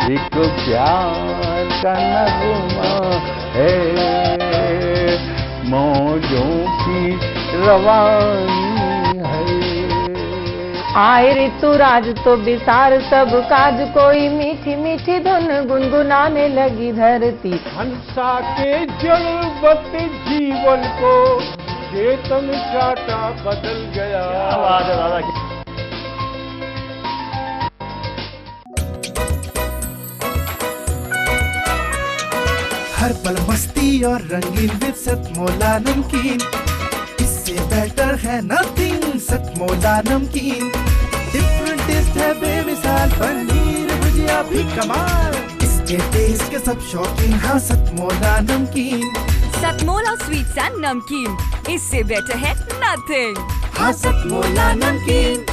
एक प्यार का नगमा है, मौजों की रवानी है। आए ऋतुराज तो बिसार सब काज, कोई मीठी मीठी धुन गुनगुनाने लगी धरती। हंसा के जड़वत जीवन को चेतन चाटा बदल गया। आवाज है दादा की। हर पल मस्ती और रंगीन विद सतमोला नमकीन, इससे बेटर है नथिंग। सतमोला नमकीन डिफरेंट टेस्ट है बेमिसाल, पनीर भुजिया भी कमाल, इसके टेस्ट के सब शौकीन। हाँ सतमोला नमकीन, सतमोला स्वीट्स एंड नमकीन, इससे बेटर है नथिंग। हाँ सतमोला नमकीन।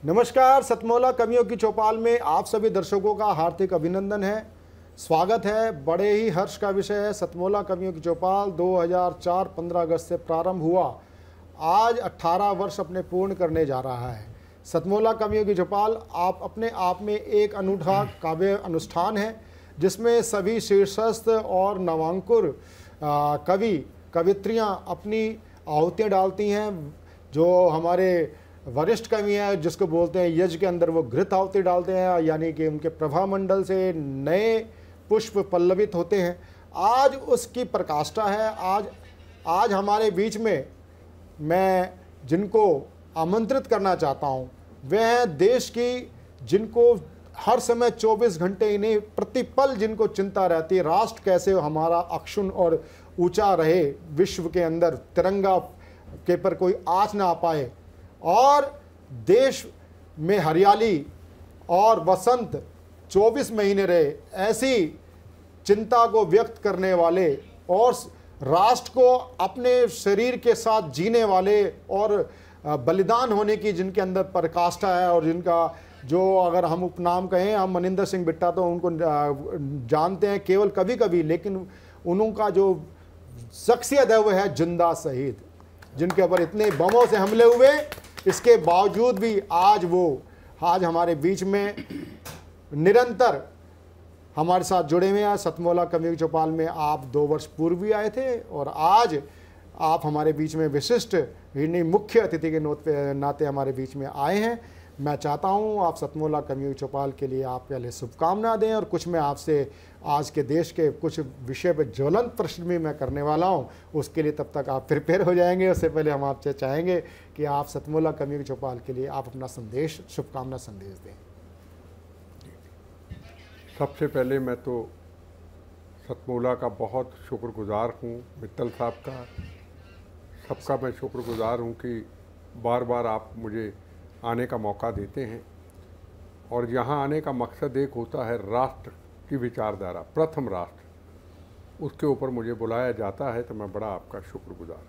नमस्कार, सतमोला कवियों की चौपाल में आप सभी दर्शकों का हार्दिक अभिनंदन है, स्वागत है। बड़े ही हर्ष का विषय है। सतमोला कवियों की चौपाल 2004 15 अगस्त से प्रारंभ हुआ, आज 18 वर्ष अपने पूर्ण करने जा रहा है। सतमोला कवियों की चौपाल आप अपने आप में एक अनूठा काव्य अनुष्ठान है, जिसमें सभी शीर्षस्थ और नवांकुर कवि कवित्रियाँ अपनी आहुतियाँ डालती हैं। जो हमारे वरिष्ठ कवि हैं, जिसको बोलते हैं यज्ञ के अंदर, वो घृत आहुति डालते हैं, यानी कि उनके प्रभा मंडल से नए पुष्प पल्लवित होते हैं। आज उसकी प्रकाष्ठा है। आज हमारे बीच में मैं जिनको आमंत्रित करना चाहता हूँ वह हैं देश की, जिनको हर समय 24 घंटे इन्हें प्रतिपल जिनको चिंता रहती है, राष्ट्र कैसे हमारा अक्षुण्ण और ऊंचा रहे, विश्व के अंदर तिरंगा के पर कोई आँच ना आ पाए, और देश में हरियाली और वसंत 24 महीने रहे, ऐसी चिंता को व्यक्त करने वाले और राष्ट्र को अपने शरीर के साथ जीने वाले और बलिदान होने की जिनके अंदर प्रकाष्ठा है, और जिनका जो अगर हम उपनाम कहें, हम मनिंदर सिंह बिट्टा तो उनको जानते हैं केवल कभी कभी, लेकिन उनका जो शख्सियत है वो है जिंदा शहीद, जिनके ऊपर इतने बमों से हमले हुए, इसके बावजूद भी आज हमारे बीच में निरंतर हमारे साथ जुड़े हुए हैं। सतमोला कवियों की चौपाल में आप 2 वर्ष पूर्व भी आए थे, और आज आप हमारे बीच में विशिष्ट मुख्य अतिथि के नाते हमारे बीच में आए हैं। मैं चाहता हूं आप सतमोला कवियों की चौपाल के लिए आप पहले शुभकामना दें, और कुछ मैं आपसे आज के देश के कुछ विषय पर ज्वलंत प्रश्न भी मैं करने वाला हूं, उसके लिए तब तक आप प्रिपेयर हो जाएंगे। उससे पहले हम आपसे चाहेंगे कि आप सतमोला कवियों की चौपाल के लिए आप अपना संदेश, शुभकामना संदेश दें। सबसे पहले मैं तो सतमोला का बहुत शुक्रगुजार हूँ, मित्तल साहब का, सबका मैं शुक्रगुजार हूँ कि बार बार आप मुझे आने का मौका देते हैं। और यहाँ आने का मकसद एक होता है, राष्ट्र की विचारधारा, प्रथम राष्ट्र, उसके ऊपर मुझे बुलाया जाता है, तो मैं बड़ा आपका शुक्रगुजार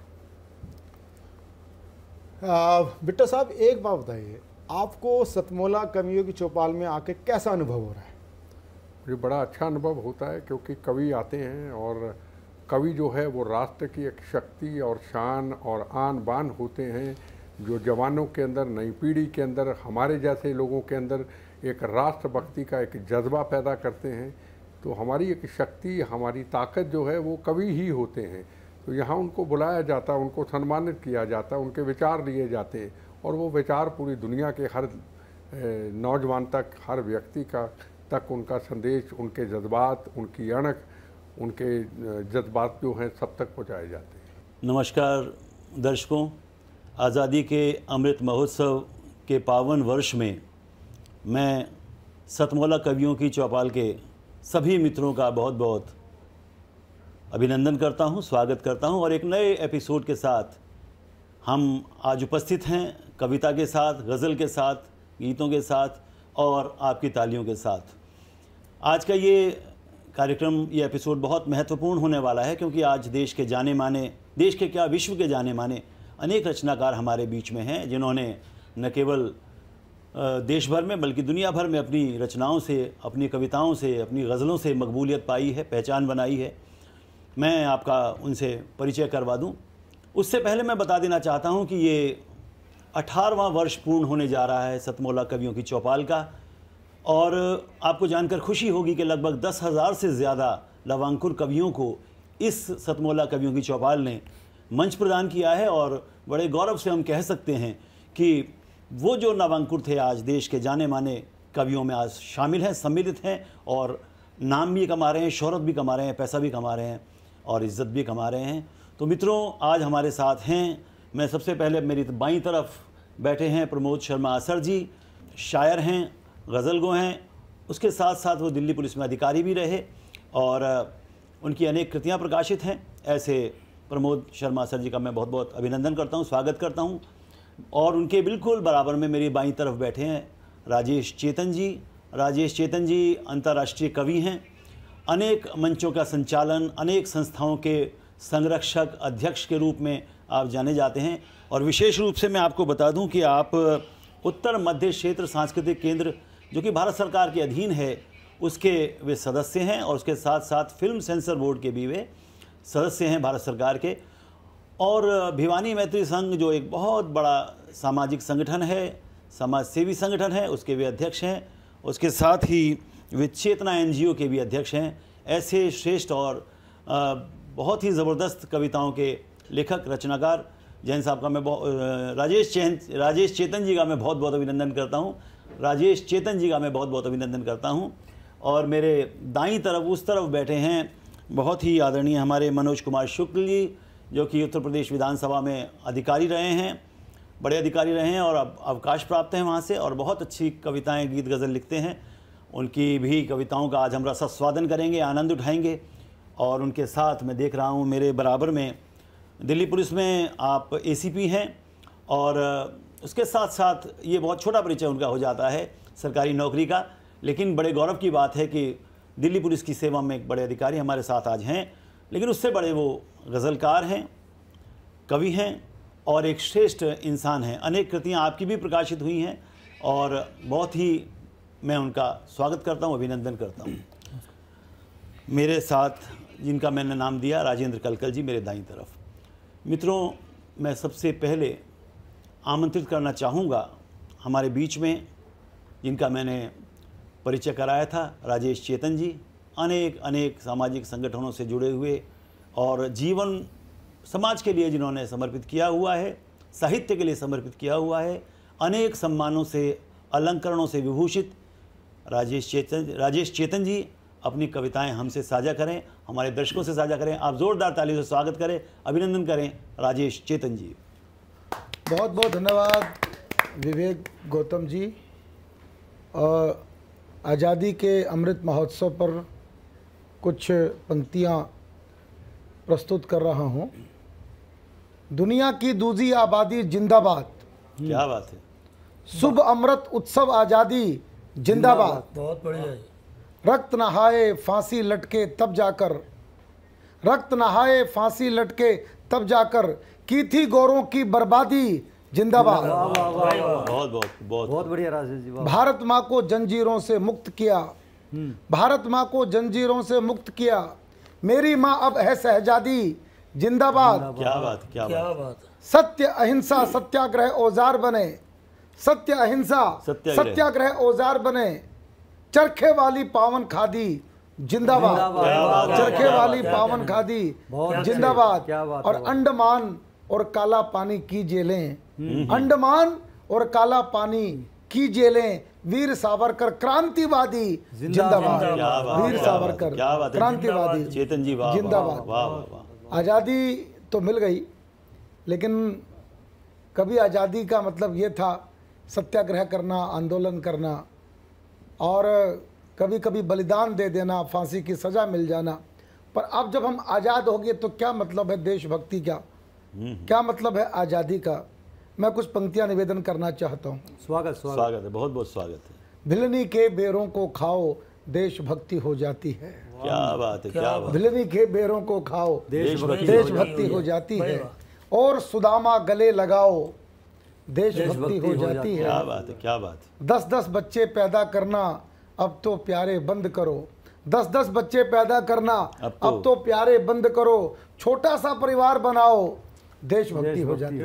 हूँ। बिट्टा साहब, एक बात बताइए, आपको सतमोला कवियों की चौपाल में आके कैसा अनुभव हो रहा है? मुझे बड़ा अच्छा अनुभव होता है, क्योंकि कवि आते हैं और कवि जो है वो राष्ट्र की एक शक्ति और शान और आन बान होते हैं, जो जवानों के अंदर, नई पीढ़ी के अंदर, हमारे जैसे लोगों के अंदर एक राष्ट्रभक्ति का एक जज्बा पैदा करते हैं। तो हमारी एक शक्ति, हमारी ताकत जो है वो कवि ही होते हैं। तो यहाँ उनको बुलाया जाता है, उनको सम्मानित किया जाता है, उनके विचार लिए जाते हैं, और वो विचार पूरी दुनिया के हर नौजवान तक, हर व्यक्ति तक उनका संदेश, उनके जज्बात, उनकी अणख, उनके जज्बात जो हैं सब तक पहुँचाए जाते हैं। नमस्कार दर्शकों, आज़ादी के अमृत महोत्सव के पावन वर्ष में मैं सतमोला कवियों की चौपाल के सभी मित्रों का बहुत बहुत अभिनंदन करता हूं, स्वागत करता हूं, और एक नए एपिसोड के साथ हम आज उपस्थित हैं, कविता के साथ, गज़ल के साथ, गीतों के साथ और आपकी तालियों के साथ। आज का ये कार्यक्रम, ये एपिसोड बहुत महत्वपूर्ण होने वाला है, क्योंकि आज देश के जाने माने, देश के क्या विश्व के जाने माने अनेक रचनाकार हमारे बीच में हैं, जिन्होंने न केवल देश भर में बल्कि दुनिया भर में अपनी रचनाओं से, अपनी कविताओं से, अपनी गज़लों से मकबूलियत पाई है, पहचान बनाई है। मैं आपका उनसे परिचय करवा दूं। उससे पहले मैं बता देना चाहता हूं कि ये 18वां वर्ष पूर्ण होने जा रहा है सतमोला कवियों की चौपाल का, और आपको जानकर खुशी होगी कि लगभग 10,000 से ज़्यादा नवांकुर कवियों को इस सतमोला कवियों की चौपाल ने मंच प्रदान किया है। और बड़े गौरव से हम कह सकते हैं कि वो जो नवांकुर थे आज देश के जाने माने कवियों में आज शामिल हैं, सम्मिलित हैं, और नाम भी कमा रहे हैं, शोहरत भी कमा रहे हैं, पैसा भी कमा रहे हैं और इज़्ज़त भी कमा रहे हैं। तो मित्रों, आज हमारे साथ हैं, मैं सबसे पहले मेरी बाईं तरफ बैठे हैं प्रमोद शर्मा आसर जी, शायर हैं, गज़ल गो हैं, उसके साथ साथ वो दिल्ली पुलिस में अधिकारी भी रहे और उनकी अनेक कृतियाँ प्रकाशित हैं। ऐसे प्रमोद शर्मा सर जी का मैं बहुत बहुत अभिनंदन करता हूं, स्वागत करता हूं। और उनके बिल्कुल बराबर में मेरी बाईं तरफ बैठे हैं राजेश चेतन जी। राजेश चेतन जी अंतर्राष्ट्रीय कवि हैं, अनेक मंचों का संचालन, अनेक संस्थाओं के संरक्षक, अध्यक्ष के रूप में आप जाने जाते हैं। और विशेष रूप से मैं आपको बता दूं कि आप उत्तर मध्य क्षेत्र सांस्कृतिक केंद्र, जो कि भारत सरकार के अधीन है, उसके वे सदस्य हैं, और उसके साथ साथ फिल्म सेंसर बोर्ड के भी वे सदस्य हैं भारत सरकार के। और भिवानी मैत्री संघ, जो एक बहुत बड़ा सामाजिक संगठन है, समाज सेवी संगठन है उसके वे अध्यक्ष हैं, उसके साथ ही वे चेतना NGO के भी अध्यक्ष हैं। ऐसे श्रेष्ठ और बहुत ही ज़बरदस्त कविताओं के लेखक रचनाकार जैन साहब का मैं राजेश चेतन जी का मैं बहुत बहुत अभिनंदन करता हूँ। राजेश चेतन जी का मैं बहुत बहुत अभिनंदन करता हूँ। और मेरे दाईं तरफ उस तरफ बैठे हैं बहुत ही आदरणीय हमारे मनोज कुमार शुक्ल जी, जो कि उत्तर प्रदेश विधानसभा में अधिकारी रहे हैं, बड़े अधिकारी रहे हैं और अब अवकाश प्राप्त हैं वहाँ से, और बहुत अच्छी कविताएं गीत गज़ल लिखते हैं। उनकी भी कविताओं का आज हम रसास्वादन करेंगे, आनंद उठाएंगे। और उनके साथ मैं देख रहा हूँ मेरे बराबर में दिल्ली पुलिस में आप ACP हैं, और उसके साथ साथ ये बहुत छोटा परिचय उनका हो जाता है सरकारी नौकरी का, लेकिन बड़े गौरव की बात है कि दिल्ली पुलिस की सेवा में एक बड़े अधिकारी हमारे साथ आज हैं। लेकिन उससे बड़े वो गज़लकार हैं, कवि हैं और एक श्रेष्ठ इंसान हैं। अनेक कृतियाँ आपकी भी प्रकाशित हुई हैं और बहुत ही मैं उनका स्वागत करता हूँ, अभिनंदन करता हूँ। मेरे साथ जिनका मैंने नाम दिया राजेंद्र कलकल जी मेरे दाईं तरफ। मित्रों, मैं सबसे पहले आमंत्रित करना चाहूँगा हमारे बीच में जिनका मैंने परिचय कराया था, राजेश चेतन जी। अनेक सामाजिक संगठनों से जुड़े हुए और जीवन समाज के लिए जिन्होंने समर्पित किया हुआ है, साहित्य के लिए समर्पित किया हुआ है, अनेक सम्मानों से अलंकरणों से विभूषित राजेश चेतन जी अपनी कविताएं हमसे साझा करें, हमारे दर्शकों से साझा करें। आप ज़ोरदार ताली से स्वागत करें, अभिनंदन करें राजेश चेतन जी। बहुत बहुत धन्यवाद विवेक गौतम जी। और आज़ादी के अमृत महोत्सव पर कुछ पंक्तियाँ प्रस्तुत कर रहा हूँ। दुनिया की दूसरी आबादी जिंदाबाद। क्या बात है। शुभ अमृत उत्सव आज़ादी जिंदाबाद। बहुत बढ़िया। रक्त नहाए फांसी लटके तब जाकर, रक्त नहाए फांसी लटके तब जाकर की थी गौरों की बर्बादी जिंदाबाद। बहुत बहुत बहुत बढ़िया राजेश जी। भारत माँ को जंजीरों से मुक्त किया, भारत माँ को जंजीरों से मुक्त किया, मेरी माँ अब है शहजादी जिंदाबाद। क्या बात, क्या बात। सत्य अहिंसा सत्याग्रह औजार बने, सत्य अहिंसा सत्याग्रह औजार बने, चरखे वाली पावन खादी जिंदाबाद। चरखे वाली पावन खादी जिंदाबाद। और अंडमान और काला पानी की जेलें, अंडमान और काला पानी की जेलें, वीर सावरकर क्रांतिवादी जिंदाबाद। वीर सावरकर क्रांतिवादी चेतन जी जिंदाबाद। आज़ादी तो मिल गई, लेकिन कभी आज़ादी का मतलब ये था सत्याग्रह करना, आंदोलन करना, और कभी कभी बलिदान दे देना, फांसी की सज़ा मिल जाना। पर अब जब हम आज़ाद हो गए तो क्या मतलब है देशभक्ति का, क्या मतलब है आज़ादी का। मैं कुछ पंक्तियां निवेदन करना चाहता हूँ। स्वागत है, बहुत बहुत स्वागत है। भिलनी के बेरों को खाओ देशभक्ति हो जाती है। क्या बात है, क्या बात। भिलनी के बेरों को खाओ देशभक्ति हो जाती है, और सुदामा गले लगाओ देशभक्ति हो जाती है। क्या बात है, क्या बात। 10-10 बच्चे पैदा करना अब तो प्यारे बंद करो, 10-10 बच्चे पैदा करना अब तो प्यारे बंद करो, छोटा सा परिवार बनाओ देशभक्ति हो जाती है।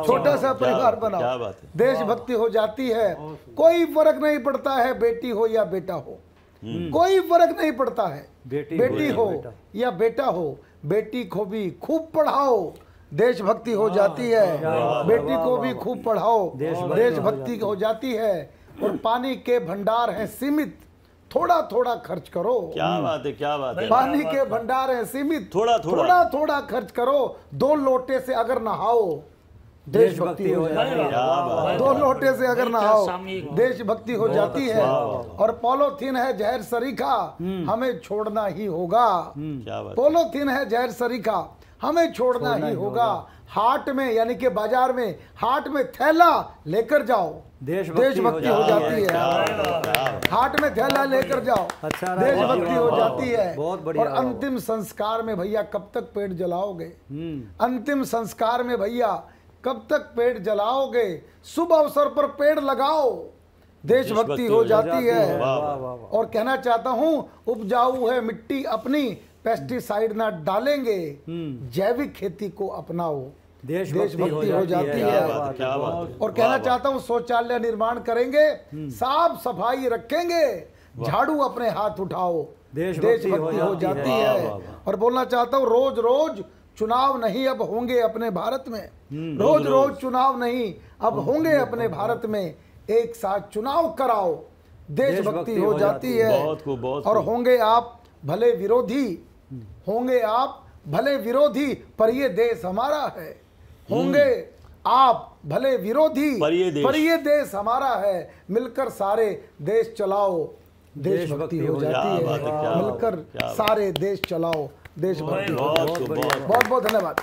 छोटा सा परिवार बनाओ देशभक्ति हो जाती है। कोई फर्क नहीं पड़ता है बेटी हो या बेटा हो, कोई फर्क नहीं पड़ता है बेटी हो या बेटा हो, बेटी को भी खूब पढ़ाओ देशभक्ति हो जाती है, बेटी को भी खूब पढ़ाओ देशभक्ति हो जाती है। और पानी के भंडार हैं सीमित, थोड़ा थोड़ा खर्च करो। क्या बात है, क्या बात है। पानी के भंडार हैं सीमित, थोड़ा थोड़ा खर्च करो। 2 लोटे से अगर नहाओ देशभक्ति हो जाती है। 2 लोटे से अगर नहाओ देशभक्ति हो जाती है। और पॉलीथीन है जहर सरीखा, हमें छोड़ना ही होगा। पॉलीथीन है जहर सरीखा, हमें छोड़ना ही होगा। हाट में यानी कि बाजार में, हाट में थैला लेकर जाओ देशभक्ति हो जाती है। हाट में थैला लेकर जाओ देशभक्ति हो जाती है। और अंतिम संस्कार में भैया कब तक पेड़ जलाओगे, अंतिम संस्कार में भैया कब तक पेड़ जलाओगे। शुभ अवसर पर पेड़ लगाओ देशभक्ति हो जाती है। और कहना चाहता हूं, उपजाऊ है मिट्टी अपनी, पेस्टिसाइड ना डालेंगे, जैविक खेती को अपनाओ देशभक्ति हो जाती है। क्या बात। और कहना चाहता हूँ शौचालय निर्माण करेंगे, साफ सफाई रखेंगे, झाड़ू अपने हाथ उठाओ, देशभक्ति हो जाती है। और बोलना चाहता हूँ रोज रोज चुनाव नहीं अब होंगे अपने भारत में, रोज रोज चुनाव नहीं अब होंगे अपने भारत में, एक साथ चुनाव कराओ, देशभक्ति हो जाती है। और होंगे आप भले विरोधी, होंगे आप भले विरोधी, पर ये देश हमारा है। होंगे आप भले विरोधी, पर ये देश हमारा है। मिलकर सारे देश चलाओ, देशभक्ति हो जाती है। मिलकर सारे देश चलाओ, देशभक्ति। बहुत बहुत धन्यवाद।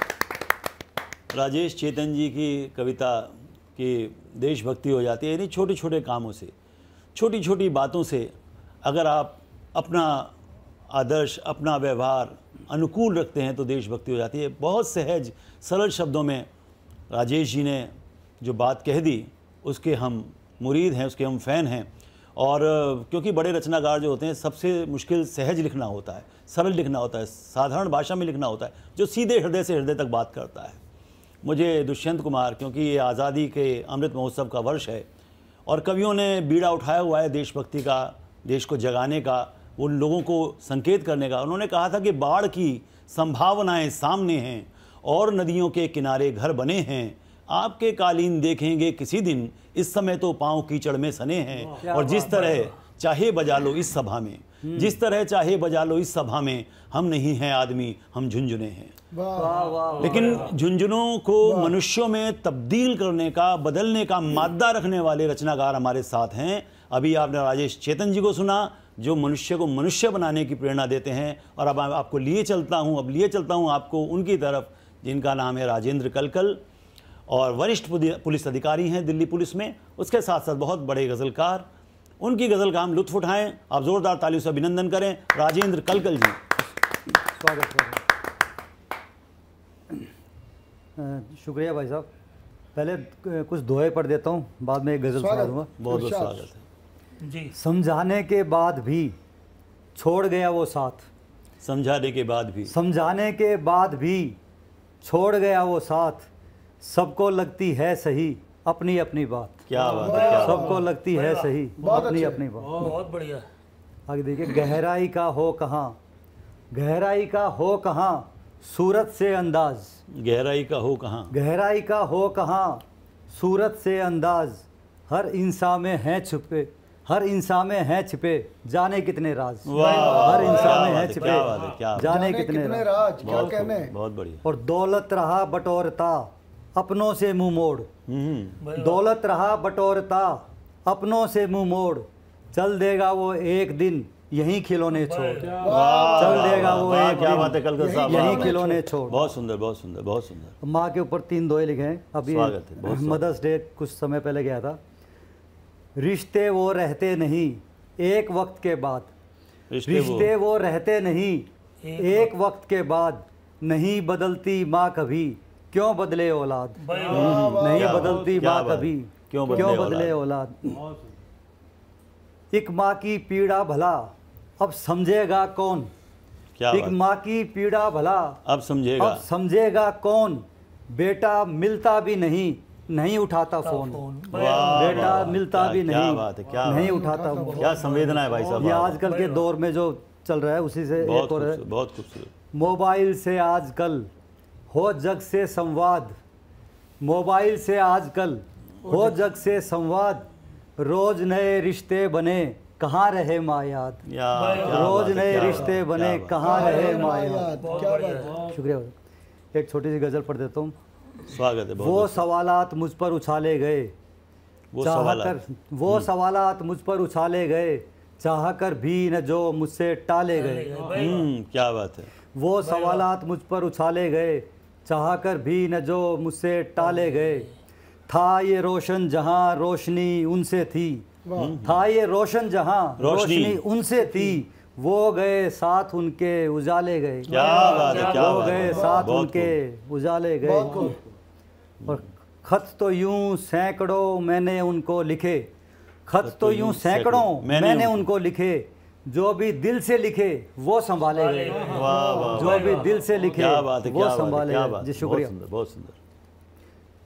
राजेश चेतन जी की कविता की देशभक्ति हो जाती है, यानी छोटे छोटे कामों से, छोटी छोटी बातों से अगर आप अपना आदर्श, अपना व्यवहार अनुकूल रखते हैं तो देशभक्ति हो जाती है। बहुत सहज सरल शब्दों में राजेश जी ने जो बात कह दी उसके हम मुरीद हैं, उसके हम फ़ैन हैं। और क्योंकि बड़े रचनाकार जो होते हैं सबसे मुश्किल सहज लिखना होता है, सरल लिखना होता है, साधारण भाषा में लिखना होता है, जो सीधे हृदय से हृदय तक बात करता है। मुझे दुष्यंत कुमार, क्योंकि ये आज़ादी के अमृत महोत्सव का वर्ष है और कवियों ने बीड़ा उठाया हुआ है देशभक्ति का, देश को जगाने का, उन लोगों को संकेत करने का। उन्होंने कहा था कि बाढ़ की संभावनाएं सामने हैं और नदियों के किनारे घर बने हैं, आपके कालीन देखेंगे किसी दिन, इस समय तो पाँव कीचड़ में सने हैं। और जिस तरह चाहे बजा लो इस सभा में, जिस तरह चाहे बजा लो इस सभा में, हम नहीं हैं आदमी, हम झुंझुने हैं। लेकिन झुंझुनों को मनुष्यों में तब्दील करने का, बदलने का मादा रखने वाले रचनाकार हमारे साथ हैं। अभी आपने राजेश चेतन जी को सुना जो मनुष्य को मनुष्य बनाने की प्रेरणा देते हैं। और अब आपको लिए चलता हूँ आपको उनकी तरफ, जिनका नाम है राजेंद्र कलकल और वरिष्ठ पुलिस अधिकारी हैं दिल्ली पुलिस में, उसके साथ साथ बहुत बड़े गज़लकार। उनकी गज़ल का हम लुत्फ़ उठाएं। आप ज़ोरदार तालियों से अभिनंदन करें राजेंद्र कलकल जी। स्वागत। शुक्रिया भाई साहब। पहले कुछ दोहे पढ़ देता हूँ, बाद में एक गज़ल सुना दूँगा। बहुत बहुत स्वागत है जी। समझाने के बाद भी छोड़ गया वो साथ, समझाने के बाद भी, समझाने के बाद भी छोड़ गया वो साथ, सबको लगती है सही अपनी अपनी बात। क्या बात है, सबको लगती है सही अपनी अपनी बात। बहुत बढ़िया। आगे देखिए, गहराई का हो कहाँ, गहराई का हो कहाँ सूरत से अंदाज, गहराई का हो कहाँ, गहराई का हो कहाँ सूरत से अंदाज, हर इंसान में है छुपे, हर इंसान में है छिपे जाने कितने राज। हर इंसान में है छिपे जाने कितने राज। क्या कहने। बहुत बढ़िया। और दौलत रहा बटोरता अपनों से मुंह मोड़, दौलत रहा बटोरता अपनों से मुंह मोड़, चल देगा वो एक दिन यहीं खिलौने छोड़, चल देगा वो एक क्या बात है कलकल साहब, यहीं खिलौने छोड़। बहुत सुंदर, बहुत सुंदर, बहुत सुंदर। माँ के ऊपर 3 दोहे लिखे हैं। अभी मदर्स डे कुछ समय पहले गया था। रिश्ते वो रहते नहीं एक वक्त के बाद, रिश्ते वो रहते नहीं एक वक्त के बाद, नहीं बदलती माँ कभी क्यों बदले औलाद, नहीं बदलती माँ कभी क्यों बदले औलाद। एक माँ की पीड़ा भला अब समझेगा कौन, एक माँ की पीड़ा भला अब समझेगा कौन, बेटा मिलता भी नहीं नहीं उठाता फोन, बेटा मिलता भी नहीं नहीं उठाता फोन। क्या संवेदना है भाई साहब। ये आजकल के दौर में जो चल रहा है उसी से एक और है। बहुत खूबसूरत। मोबाइल से आजकल हो जग से संवाद, मोबाइल से आजकल हो जग से संवाद, रोज नए रिश्ते बने कहाँ रहे माँ याद, रोज नए रिश्ते बने कहाँ रहे माँ याद। शुक्रिया। एक छोटी सी गजल पढ़ देता हूँ। स्वागत है। वो सवालात मुझ पर उछाले गए, वो सवालात मुझ पर उछाले गए, चाहकर भी न जो मुझसे टाले गए। क्या बात है। वो सवालात मुझ पर उछाले गए, चाहकर भी न जो मुझसे टाले गए, था ये रोशन जहां रोशनी उनसे थी, था ये रोशन जहां रोशनी उनसे थी, वो गए साथ उनके उजाले गए, क्या बात है, क्या वो गए साथ उनके उजाले गए। और खत तो यूं सैकड़ों मैंने उनको लिखे, खत तो यूं सैकड़ों मैंने उनको लिखे, जो भी दिल से लिखे वो संभाले गए, जो भी दिल से लिखे वो संभाले गए। जी शुक्रिया। बहुत सुंदर।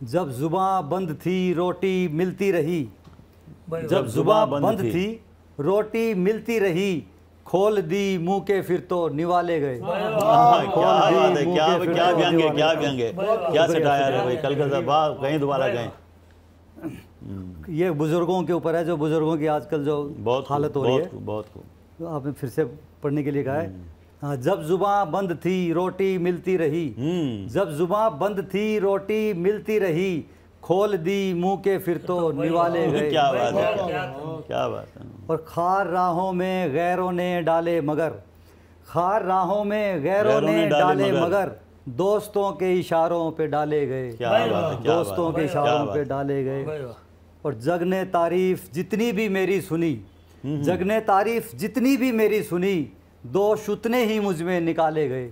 जब जुबां बंद थी रोटी मिलती रही, जब जुबां बंद थी रोटी मिलती रही, खोल दी मुंह के फिर तो निवाले गए। क्या व्यंग है, क्या व्यंग है, क्या सटायर है भाई। कल का वाह, कहीं दोबारा गए। ये बुजुर्गों के ऊपर है, जो बुजुर्गों की आजकल जो बहुत हालत हो रही है। बहुत तो आपने फिर से पढ़ने के लिए कहा है। हाँ, जब जुबां बंद थी रोटी मिलती रही, जब जुबां बंद थी रोटी मिलती रही, खोल दी मुंह के फिर तो निवाले गए। क्या बात है, क्या बात है। और खार राहों में गैरों ने डाले मगर, खार राहों में गैरों ने डाले मगर, दोस्तों के इशारों पे डाले गए। दोस्तों के इशारों पे डाले गए। और जग ने तारीफ जितनी भी मेरी सुनी, जग ने तारीफ जितनी भी मेरी सुनी, दोष उतने ही मुझ में निकाले गए।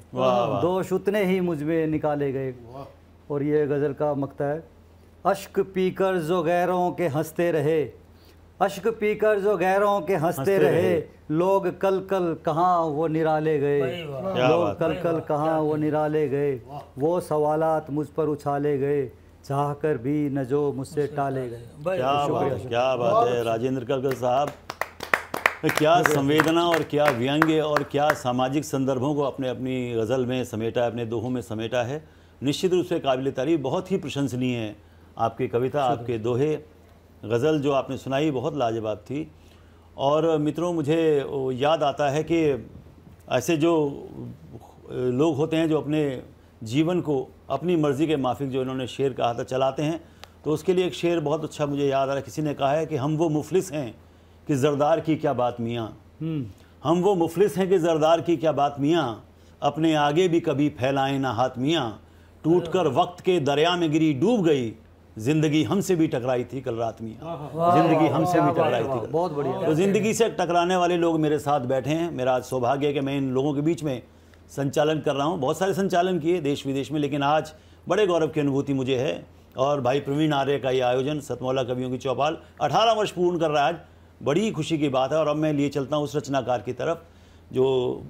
दोष उतने ही मुझ में निकाले गए। और ये गज़ल का मक्ता है। अश्क पीकर जो गैरों के हंसते रहे, अश्क पीकर जो गैरों के हंसते रहे, लोग कल कल कहाँ वो निराले गए। लोग कल कल कहाँ वो निराले गए। वो सवालात मुझ पर उछाले गए, चाह कर भी न जो मुझसे टाले गए। क्या बात है राजेंद्र कलकल साहब। क्या संवेदना और क्या व्यंग्य और क्या सामाजिक संदर्भों को अपने अपनी गज़ल में समेटा है, अपने दोहों में समेटा है। निश्चित रूप से काबिल तारीफ, बहुत ही प्रशंसनीय है आपकी कविता, आपके दोहे। गज़ल जो आपने सुनाई बहुत लाजवाब थी। और मित्रों, मुझे याद आता है कि ऐसे जो लोग होते हैं जो अपने जीवन को अपनी मर्ज़ी के माफिक, जो इन्होंने शेर कहा था, चलाते हैं, तो उसके लिए एक शेर बहुत अच्छा मुझे याद आ रहा है। किसी ने कहा है कि हम वो मुफलिस हैं कि ज़रदार की क्या बात मियाँ, हम वो मुफलिस हैं कि ज़रदार की क्या बात मियाँ, अपने आगे भी कभी फैलाएं ना हाथ मियाँ, टूट कर वक्त के दरिया में गिरी डूब गई, जिंदगी हमसे भी टकराई थी कल रात मियाँ। जिंदगी हमसे भी टकराई थी। बहुत बढ़िया। तो ज़िंदगी से टकराने वाले लोग मेरे साथ बैठे हैं। मेरा आज सौभाग्य है कि मैं इन लोगों के बीच में संचालन कर रहा हूँ। बहुत सारे संचालन किए देश विदेश में, लेकिन आज बड़े गौरव की अनुभूति मुझे है। और भाई प्रवीण आर्य का ये आयोजन सतमौला कवियों की चौपाल 18 वर्ष पूर्ण कर रहा है आज, बड़ी खुशी की बात है। और अब मैं लिए चलता हूँ उस रचनाकार की तरफ जो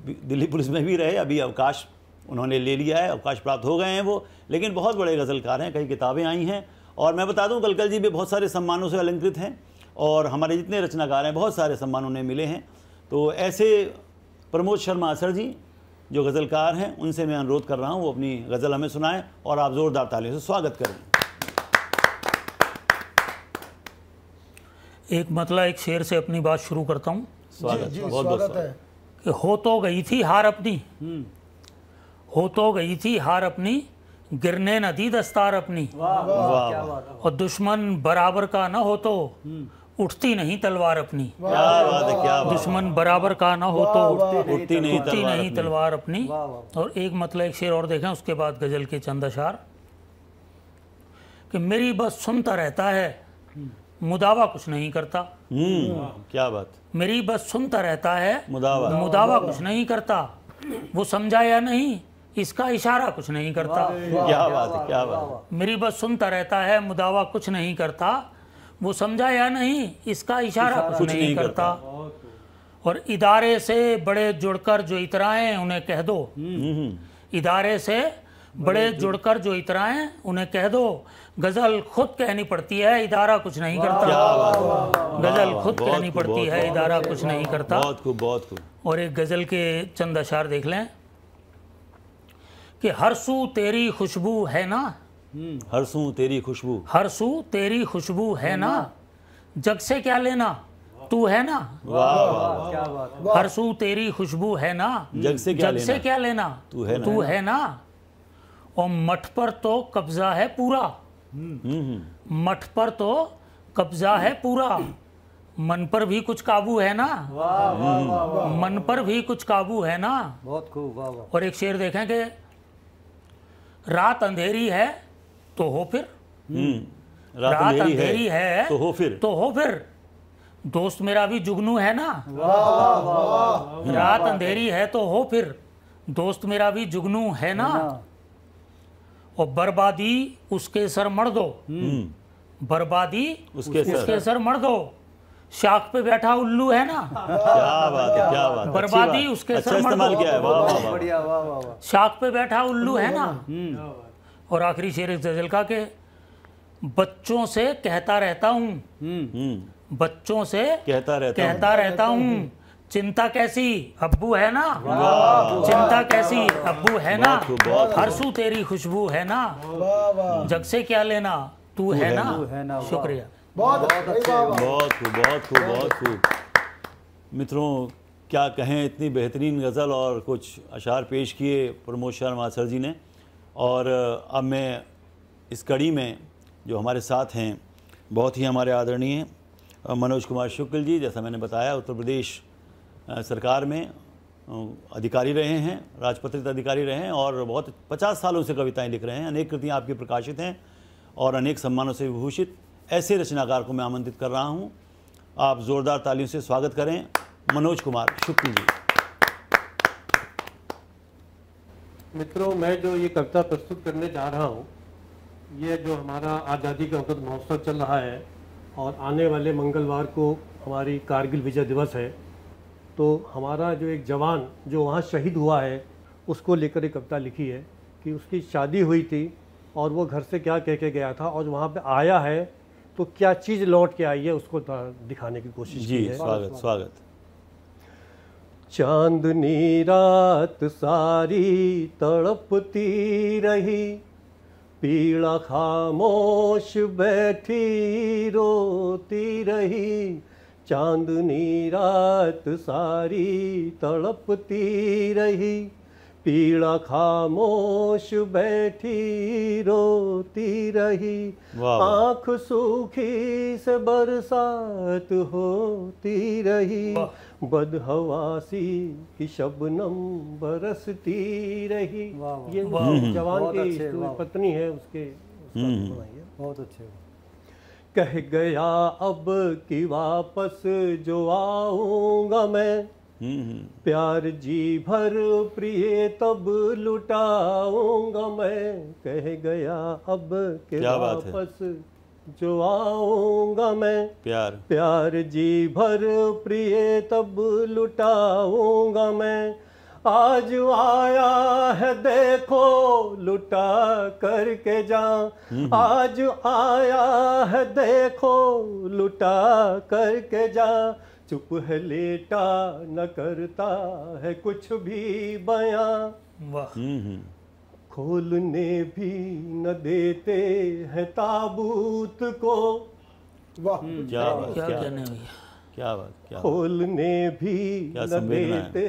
दिल्ली पुलिस में भी रहे, अभी अवकाश उन्होंने ले लिया है, अवकाश प्राप्त हो गए हैं वो, लेकिन बहुत बड़े गज़लकार हैं, कई किताबें आई हैं। और मैं बता दूं, कलकल जी भी बहुत सारे सम्मानों से अलंकृत हैं और हमारे जितने रचनाकार हैं बहुत सारे सम्मान उन्हें मिले हैं। तो ऐसे प्रमोद शर्मा सर जी जो गज़लकार हैं, उनसे मैं अनुरोध कर रहा हूं वो अपनी गज़ल हमें सुनाएं और आप ज़ोरदार तालियों से स्वागत करें। एक मतलब एक शेर से अपनी बात शुरू करता हूँ। स्वागत, बहुत बहुत स्वागत। कि हो तो गई थी हार अपनी, हो तो गई थी हार अपनी, गिरने न दी दस्तार अपनी। और दुश्मन बराबर का न हो तो उठती नहीं तलवार अपनी। क्या बात है, क्या बात। दुश्मन बराबर का न हो तो उठती नहीं तलवार अपनी। और एक मतलब एक शेर और देखें, उसके बाद गजल के चंद अशार। कि मेरी बस सुनता रहता है, मुदावा कुछ नहीं करता। क्या बात। मेरी बस सुनता रहता है, मुदावा कुछ नहीं करता। वो समझा या नहीं, इसका इशारा कुछ नहीं करता। क्या बात है, क्या बात। मेरी बस सुनता रहता है, मुदावा कुछ नहीं करता। वो समझा या नहीं, इसका इशारा कुछ नहीं करता। और इदारे से बड़े जुड़कर जो इतराएं उन्हें कह दो। इदारे से बड़े जुड़कर जो इतराएं उन्हें कह दो। गजल खुद कहनी पड़ती है, इदारा कुछ नहीं करता। गजल खुद कहनी पड़ती है, इदारा कुछ नहीं करता। बहुत खूब, बहुत खूब। और एक गजल के चंद अशार देख लें कि हर सू तेरी खुशबू है ना, हर सू तेरी खुशबू, हर सू तेरी खुशबू है ना, जग से क्या लेना तू है ना। वाह, हर सू तेरी खुशबू है ना, जग से क्या लेना तू है ना। और मठ पर तो कब्जा है पूरा, मठ पर तो कब्जा है पूरा, मन पर भी कुछ काबू है ना। मन पर भी कुछ काबू है ना। बहुत खूब। और एक शेर देखें कि रात अंधेरी है तो हो फिर, रात अंधेरी है तो हो फिर, दोस्त मेरा भी जुगनू है ना। रात अंधेरी है तो हो फिर, दोस्त मेरा भी जुगनू है ना। और बर्बादी उसके सर मर दो, बर्बादी उसके सर मर दो, शाख पे बैठा उल्लू है ना। क्या बात है, क्या बात। बर्बादी उसके सर मर दो, बढ़िया। शाख पे बैठा उल्लू है ना। और आखिरी शेर इस गजल का के बच्चों से कहता रहता हूँ, बच्चों से कहता रहता हूँ, चिंता कैसी अब्बू है ना, चिंता कैसी अब्बू है ना, हरसू तेरी खुशबू है ना, जग से क्या लेना तू है ना। शुक्रिया। बहुत खूब। मित्रों, क्या कहें, इतनी बेहतरीन गज़ल और कुछ अशार पेश किए प्रमोद शर्मा सर जी ने। और अब मैं इस कड़ी में जो हमारे साथ हैं, बहुत ही हमारे आदरणीय मनोज कुमार शुक्ल जी, जैसा मैंने बताया उत्तर प्रदेश सरकार में अधिकारी रहे हैं, राजपत्रित अधिकारी रहे हैं और बहुत 50 सालों से कविताएं लिख रहे हैं। अनेक कृतियां आपकी प्रकाशित हैं और अनेक सम्मानों से विभूषित ऐसे रचनाकार को मैं आमंत्रित कर रहा हूं। आप जोरदार तालियों से स्वागत करें मनोज कुमार शुक्ल जी। मित्रों, मैं जो ये कविता प्रस्तुत करने जा रहा हूँ, ये जो हमारा आज़ादी का अमृत महोत्सव चल रहा है और आने वाले मंगलवार को हमारी कारगिल विजय दिवस है, तो हमारा जो एक जवान जो वहाँ शहीद हुआ है उसको लेकर एक कविता लिखी है कि उसकी शादी हुई थी और वो घर से क्या कह के गया था और वहाँ पे आया है तो क्या चीज़ लौट के आई है, उसको दिखाने की कोशिश की है। स्वागत। चांदनी रात सारी तड़पती रही, पीड़ा खामोश बैठी रोती रही, चांदनी रात सारी तड़पती रही, पीड़ा खामोश बैठी रोती रही, आँख सूखी से बरसात होती रही, बदहवासी की शबनम बरसती रही। ये जवान की पत्नी है उसके बहुत अच्छे। कह गया अब कि वापस जो आऊंगा मैं, प्यार जी भर प्रिय तब लुटाऊंगा मैं, कह गया अब कि वापस जो आऊंगा मैं, प्यार जी भर प्रिय तब लुटाऊंगा मैं, आज आया है देखो लुटा करके जा, आज आया है देखो लुटा करके जा, चुप है लेटा न करता है कुछ भी बयां, खोलने भी न देते हैं ताबूत को, क्या बात, खोलने भी न देते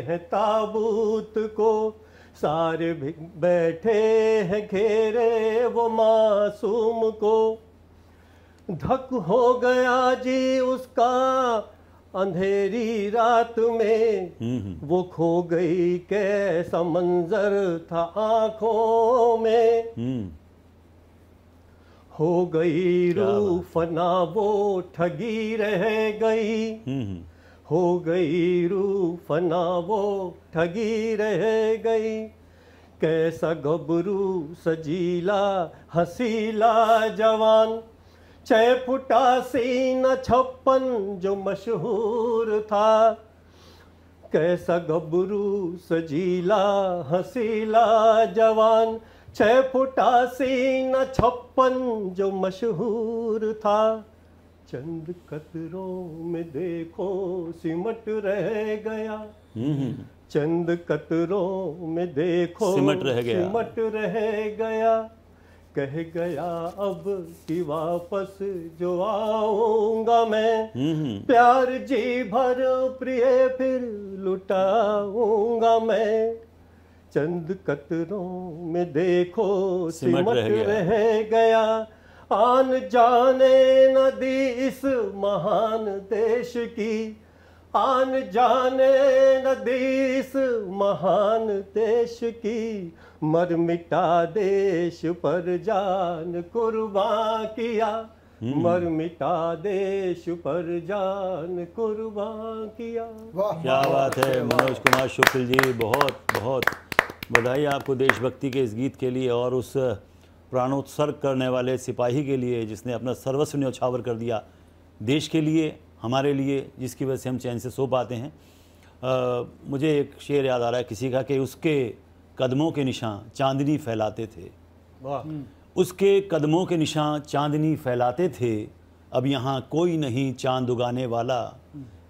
हैं ताबूत को, सारे बैठे हैं घेरे वो मासूम को, धक हो गया जी उसका अंधेरी रात में, वो खो गई कैसा मंजर था आंखों में, हो गई रूह फना वो ठगी रह गई, हो गई रूह फना वो ठगी रह गई, कैसा गबरू सजीला हसीला जवान, 6 फुटा सीना 56 जो मशहूर था, कैसा गबरू सजीला हसीला जवान, 6 फुटा सीना 56 जो मशहूर था, चंद कतरों में देखो सिमट रह गया, चंद कतरों में देखो सिमट रह गया, कह गया अब कि वापस जो आऊंगा मैं, प्यार जी भर प्रिय फिर लुटाऊंगा मैं, चंद कतरों में देखो सिमट रह गया, आन जाने न दी इस महान देश की, आन जाने न दी इस महान देश की, मर मिटा देश पर जान कुर्बान किया, मर मिटा देश पर जान कुर्बान किया। क्या बात है मनोज कुमार शुक्ल जी, बहुत बहुत बधाई आपको देशभक्ति के इस गीत के लिए और उस प्राणोत्सर्ग करने वाले सिपाही के लिए जिसने अपना सर्वस्व न्यौछावर कर दिया देश के लिए, हमारे लिए, जिसकी वजह से हम चैन से सो पाते हैं। मुझे एक शेर याद आ रहा है किसी का कि उसके कदमों के निशान चांदनी फैलाते थे, उसके कदमों के निशान चांदनी फैलाते थे, अब यहाँ कोई नहीं चांद उगाने वाला,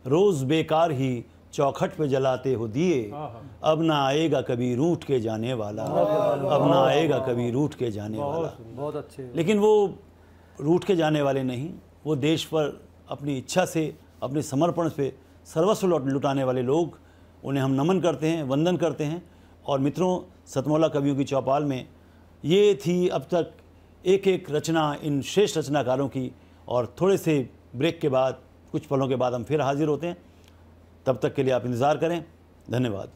रोज़ बेकार ही चौखट पे जलाते हो दिए, अब ना आएगा कभी रूठ के जाने वाला, अब ना आएगा कभी रूठ के जाने वाला। बहुत अच्छे। लेकिन वो रूठ के जाने वाले नहीं, वो देश पर अपनी इच्छा से, अपने समर्पण से सर्वस्व लुटाने वाले लोग, उन्हें हम नमन करते हैं, वंदन करते हैं। और मित्रों, सतमौला कवियों की चौपाल में ये थी अब तक एक एक रचना इन श्रेष्ठ रचनाकारों की। और थोड़े से ब्रेक के बाद, कुछ पलों के बाद हम फिर हाजिर होते हैं। तब तक के लिए आप इंतज़ार करें। धन्यवाद।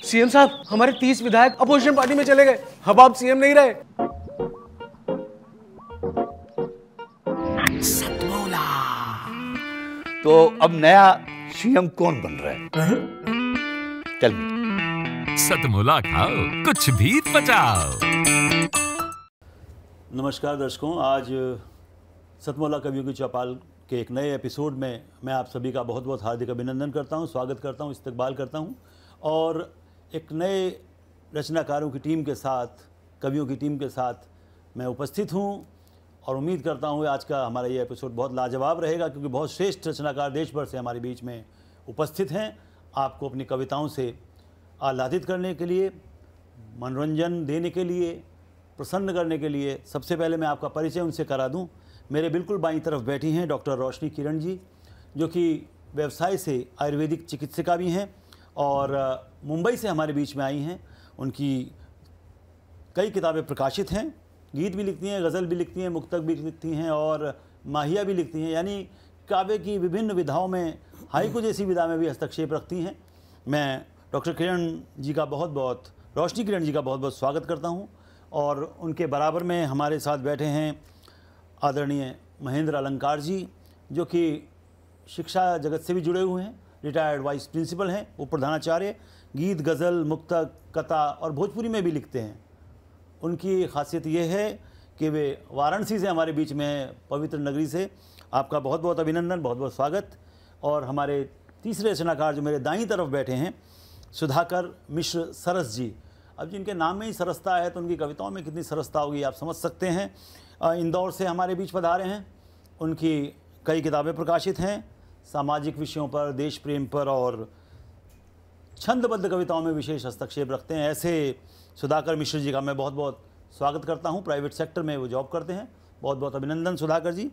सीएम साहब, हमारे 30 विधायक अपोजिशन पार्टी में चले गए, अब आप सीएम नहीं रहे। सतमौला। तो अब नया सीएम कौन बन रहा है? चल सतमौला खाओ, कुछ भी बचाओ। नमस्कार दर्शकों, आज सतमौला कवियों की चौपाल के एक नए एपिसोड में मैं आप सभी का बहुत बहुत हार्दिक अभिनंदन करता हूं, स्वागत करता हूं, इस्तकबाल करता हूं। और एक नए रचनाकारों की टीम के साथ, कवियों की टीम के साथ मैं उपस्थित हूं और उम्मीद करता हूं आज का हमारा ये एपिसोड बहुत लाजवाब रहेगा, क्योंकि बहुत श्रेष्ठ रचनाकार देश भर से हमारे बीच में उपस्थित हैं, आपको अपनी कविताओं से आह्लादित करने के लिए, मनोरंजन देने के लिए, प्रसन्न करने के लिए। सबसे पहले मैं आपका परिचय उनसे करा दूं। मेरे बिल्कुल बाईं तरफ बैठी हैं डॉक्टर रोशनी किरण जी, जो कि व्यवसाय से आयुर्वेदिक चिकित्सिका भी हैं और मुंबई से हमारे बीच में आई हैं। उनकी कई किताबें प्रकाशित हैं, गीत भी लिखती हैं, गज़ल भी लिखती हैं, मुक्तक भी लिखती हैं और माहिया भी लिखती हैं, यानी काव्य की विभिन्न विधाओं में, हाइकू जैसी विधा में भी हस्तक्षेप रखती हैं। मैं डॉक्टर किरण जी का बहुत बहुत, रोशनी किरण जी का बहुत बहुत स्वागत करता हूं। और उनके बराबर में हमारे साथ बैठे हैं आदरणीय महेंद्र अलंकार जी, जो कि शिक्षा जगत से भी जुड़े हुए हैं, रिटायर्ड वाइस प्रिंसिपल हैं, वो प्रधानाचार्य, गीत, गज़ल, मुक्तक, कथा और भोजपुरी में भी लिखते हैं। उनकी खासियत ये है कि वे वाराणसी से हमारे बीच में हैं, पवित्र नगरी से। आपका बहुत बहुत अभिनंदन, बहुत बहुत स्वागत। और हमारे तीसरे रचनाकार जो मेरे दाईं तरफ बैठे हैं, सुधाकर मिश्र सरस जी। अब जिनके नाम में ही सरसता है तो उनकी कविताओं में कितनी सरसता होगी आप समझ सकते हैं। इंदौर से हमारे बीच पधारे हैं। उनकी कई किताबें प्रकाशित हैं, सामाजिक विषयों पर, देश प्रेम पर और छंदबद्ध कविताओं में विशेष हस्तक्षेप रखते हैं। ऐसे सुधाकर मिश्र जी का मैं बहुत बहुत स्वागत करता हूं। प्राइवेट सेक्टर में वो जॉब करते हैं। बहुत बहुत अभिनंदन सुधाकर जी।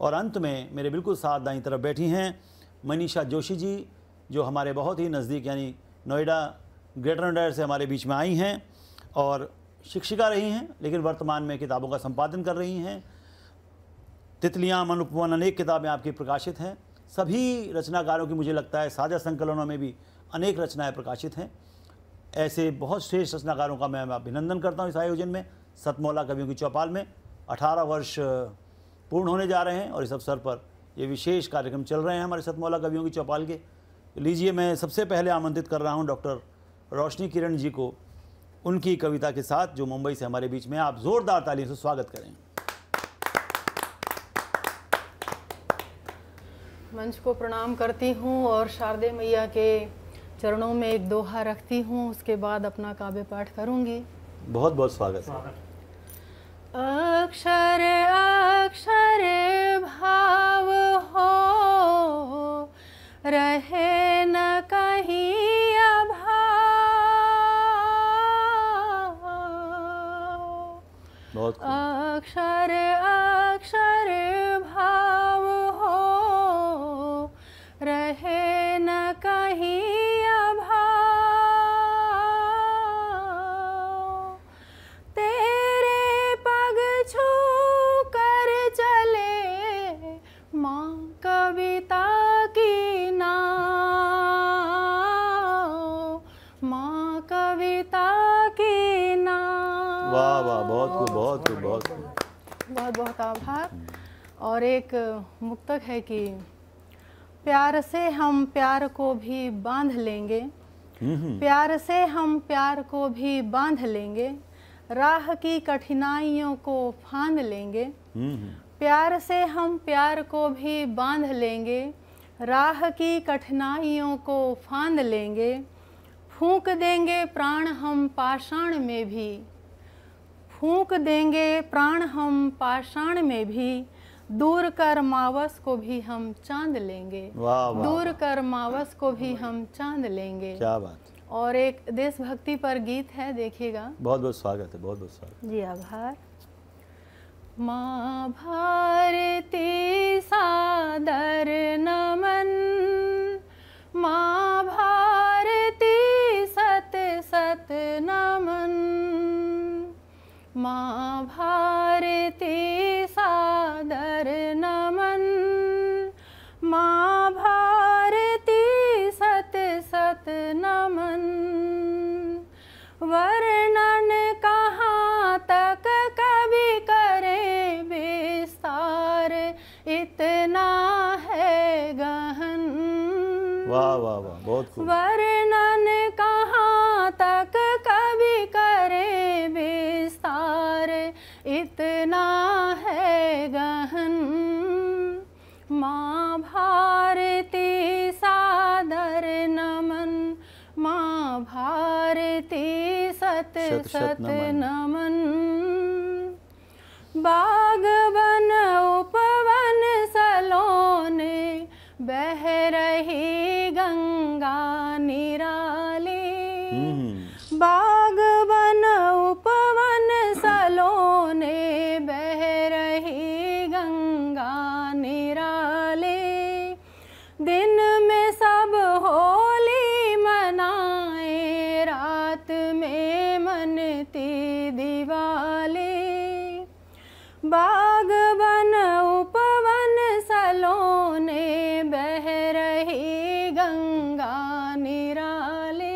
और अंत में मेरे बिल्कुल साथ दाईं तरफ बैठी हैं मनीषा जोशी जी, जो हमारे बहुत ही नज़दीक, यानी नोएडा, ग्रेटर नोएडा से हमारे बीच में आई हैं और शिक्षिका रही हैं, लेकिन वर्तमान में किताबों का संपादन कर रही हैं। तितलियां, मन उपवन, अनेक किताबें आपकी प्रकाशित हैं। सभी रचनाकारों की मुझे लगता है साझा संकलनों में भी अनेक रचनाएं प्रकाशित हैं। ऐसे बहुत श्रेष्ठ रचनाकारों का मैं अभिनंदन करता हूं इस आयोजन में। सतमौला कवियों की चौपाल में 18 वर्ष पूर्ण होने जा रहे हैं और इस अवसर पर ये विशेष कार्यक्रम चल रहे हैं हमारे सतमौला कवियों की चौपाल के। लीजिए, मैं सबसे पहले आमंत्रित कर रहा हूँ डॉक्टर रोशनी किरण जी को उनकी कविता के साथ, जो मुंबई से हमारे बीच में। आप जोरदार तालियों से स्वागत करें। मंच को प्रणाम करती हूँ और शारदे मैया के चरणों में एक दोहा रखती हूँ, उसके बाद अपना काव्य पाठ करूँगी। बहुत बहुत स्वागत है। अक्षर अक्षर भाव हो, रहे न कहीं अभाव, अक्षर अक्षर भाव हो, रहे न कहीं अभाव, तेरे पग छू कर चले माँ कविता की नाव, माँ कविता की नाव। वाह वाह, बहुत खूब, बहुत खूब, बहुत खूब। बहुत बहुत आभार। और एक मुक्तक है कि प्यार से हम प्यार को भी बांध लेंगे, प्यार से हम प्यार को भी बांध लेंगे, राह की कठिनाइयों को फांद लेंगे, प्यार से हम प्यार को भी बांध लेंगे, राह की कठिनाइयों को फांद लेंगे, फूंक देंगे प्राण हम पाषाण में भी, फूंक देंगे प्राण हम पाषाण में भी, दूर कर मावस को भी हम चांद लेंगे। वाह वाह, दूर कर मावस को भी हम चांद लेंगे। क्या बात। और एक देशभक्ति पर गीत है, देखिएगा। बहुत बहुत स्वागत है, बहुत बहुत स्वागत। जी आभार। माँ भारती सादर नमन, माँ भारती सत सत नमन, माँ भारती सादर नमन, माँ भारती सत सत नमन। वर्णन कहाँ तक कभी करे विस्तार, इतना है गहन। वाह वाह वाह, बहुत खूब। वर्णन कहाँ तक कभी करे विस्तार, इतना है गहन। माँ भारती सादर नमन, माँ भारती सत सत नमन। बाग बन उपवन सलोने, बह रही गंगा निराली। बाग बन उपवन सलोने, बह रही गंगा निराली। दिन में सब होली मनाए, रात में मनती दिवाली। बाग बन उपवन सलोने, बह रही गंगा निराली।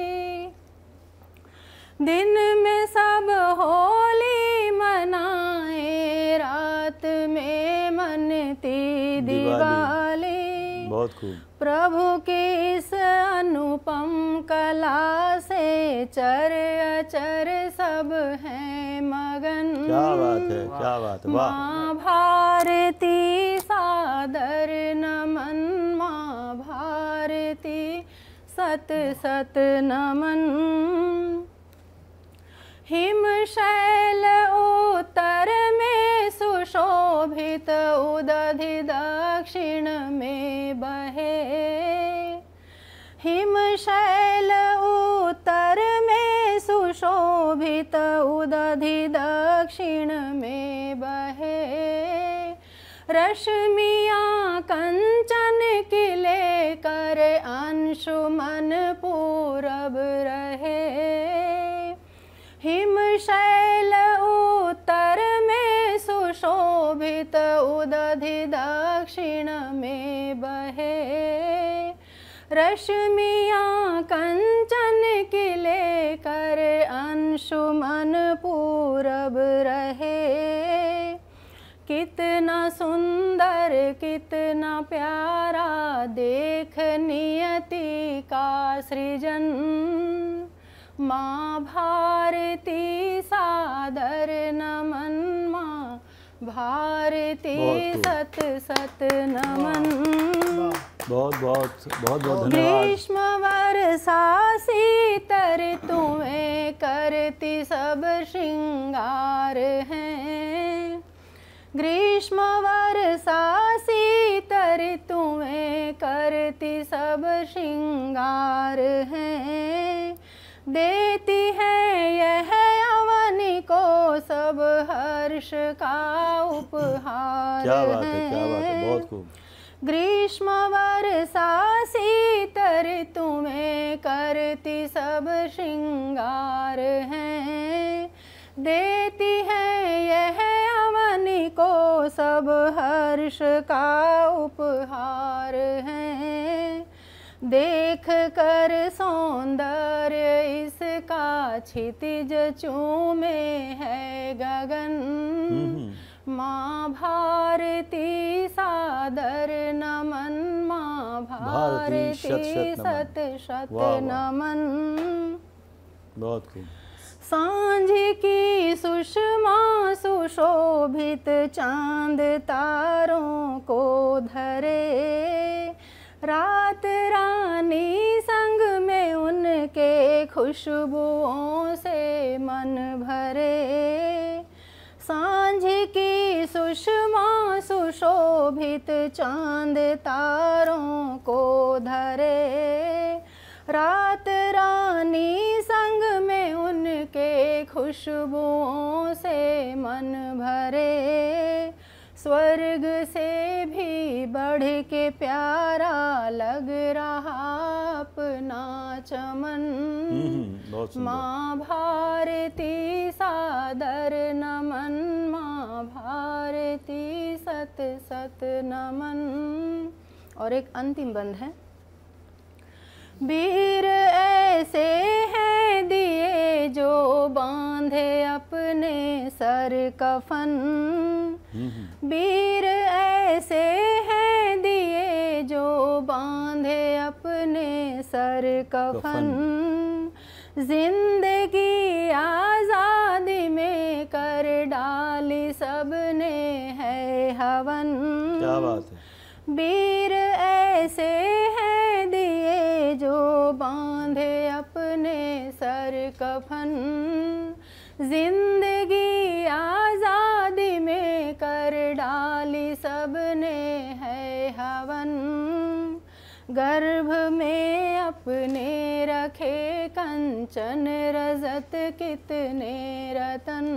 दिन में सब होली मनाए, रात में मनती दिवाली। बहुत खूब। प्रभु की इस अनुपम कला से चर अचर सब हैं मगन। क्या बात है, क्या बात है, वाह। माँ भारती सादर नमन, माँ भारती सत सत नमन। हिमशैल उत्तर में सुशोभित, उदधि दक्षिण में बहे। हिमशैल उत्तर में सुशोभित, उदधि दक्षिण में बहे। रश्मियाँ कंचन की लेकर, अंशुमन पूरब रहे। हिमशैल उत्तर में सुशोभित, उदधि दक्षिण में बहे। रश्मियाँ कंचन की लेकर, अंशुमन पूरब रहे। कितना सुंदर कितना प्यारा, देख नियति का सृजन। माँ भारती सादर नमन, माँ भारती सत सत नमन। बहुत बहुत बहुत बहुत धन्यवाद। ग्रीष्म वर्षा शीतर तुम्हें करती सब श्रृंगार हैं। ग्रीष्म वर्षा शीतर तुम्हें करती सब श्रृंगार हैं। देती है यह अवनि को सब हर्ष का उपहार। क्या बात है, क्या बात है, बहुत खूब। ग्रीष्म वर्षा शीतर तुम्हें करती सब श्रृंगार हैं। देती है यह अवनि को सब हर्ष का उपहार हैं। देख कर सौंदर्य इसका क्षितिज चूमे है गगन। माँ भारती सादर नमन, माँ भारती सत शत नमन। बहुत खूब। सांझ की सुषमा सुशोभित चांद तारों को धरे। रात रानी संग में उनके खुशबुओं से मन भरे। सांझ की सुषमा सुशोभित चांद तारों को धरे, रात रानी संग में उनके खुशबुओं से मन भरे, स्वर्ग से भी बढ़ के प्यारा लग रहा अपना चमन। माँ भारती सादर नमन, माँ भारती सत सत नमन। और एक अंतिम बंद है। वीर ऐसे हैं दिए जो बांधे अपने सर कफन, वीर ऐसे हैं दिए जो बांधे अपने सर कफन, जिंदगी आजादी में कर डाली सबने है हवन। क्या बात है। वीर ऐसे हैं दिए जो बांधे अपने सर कफन, जिंदगी आजादी में कर डाली सबने है हवन, गर्भ में अपने रखे कंचन रजत कितने रतन,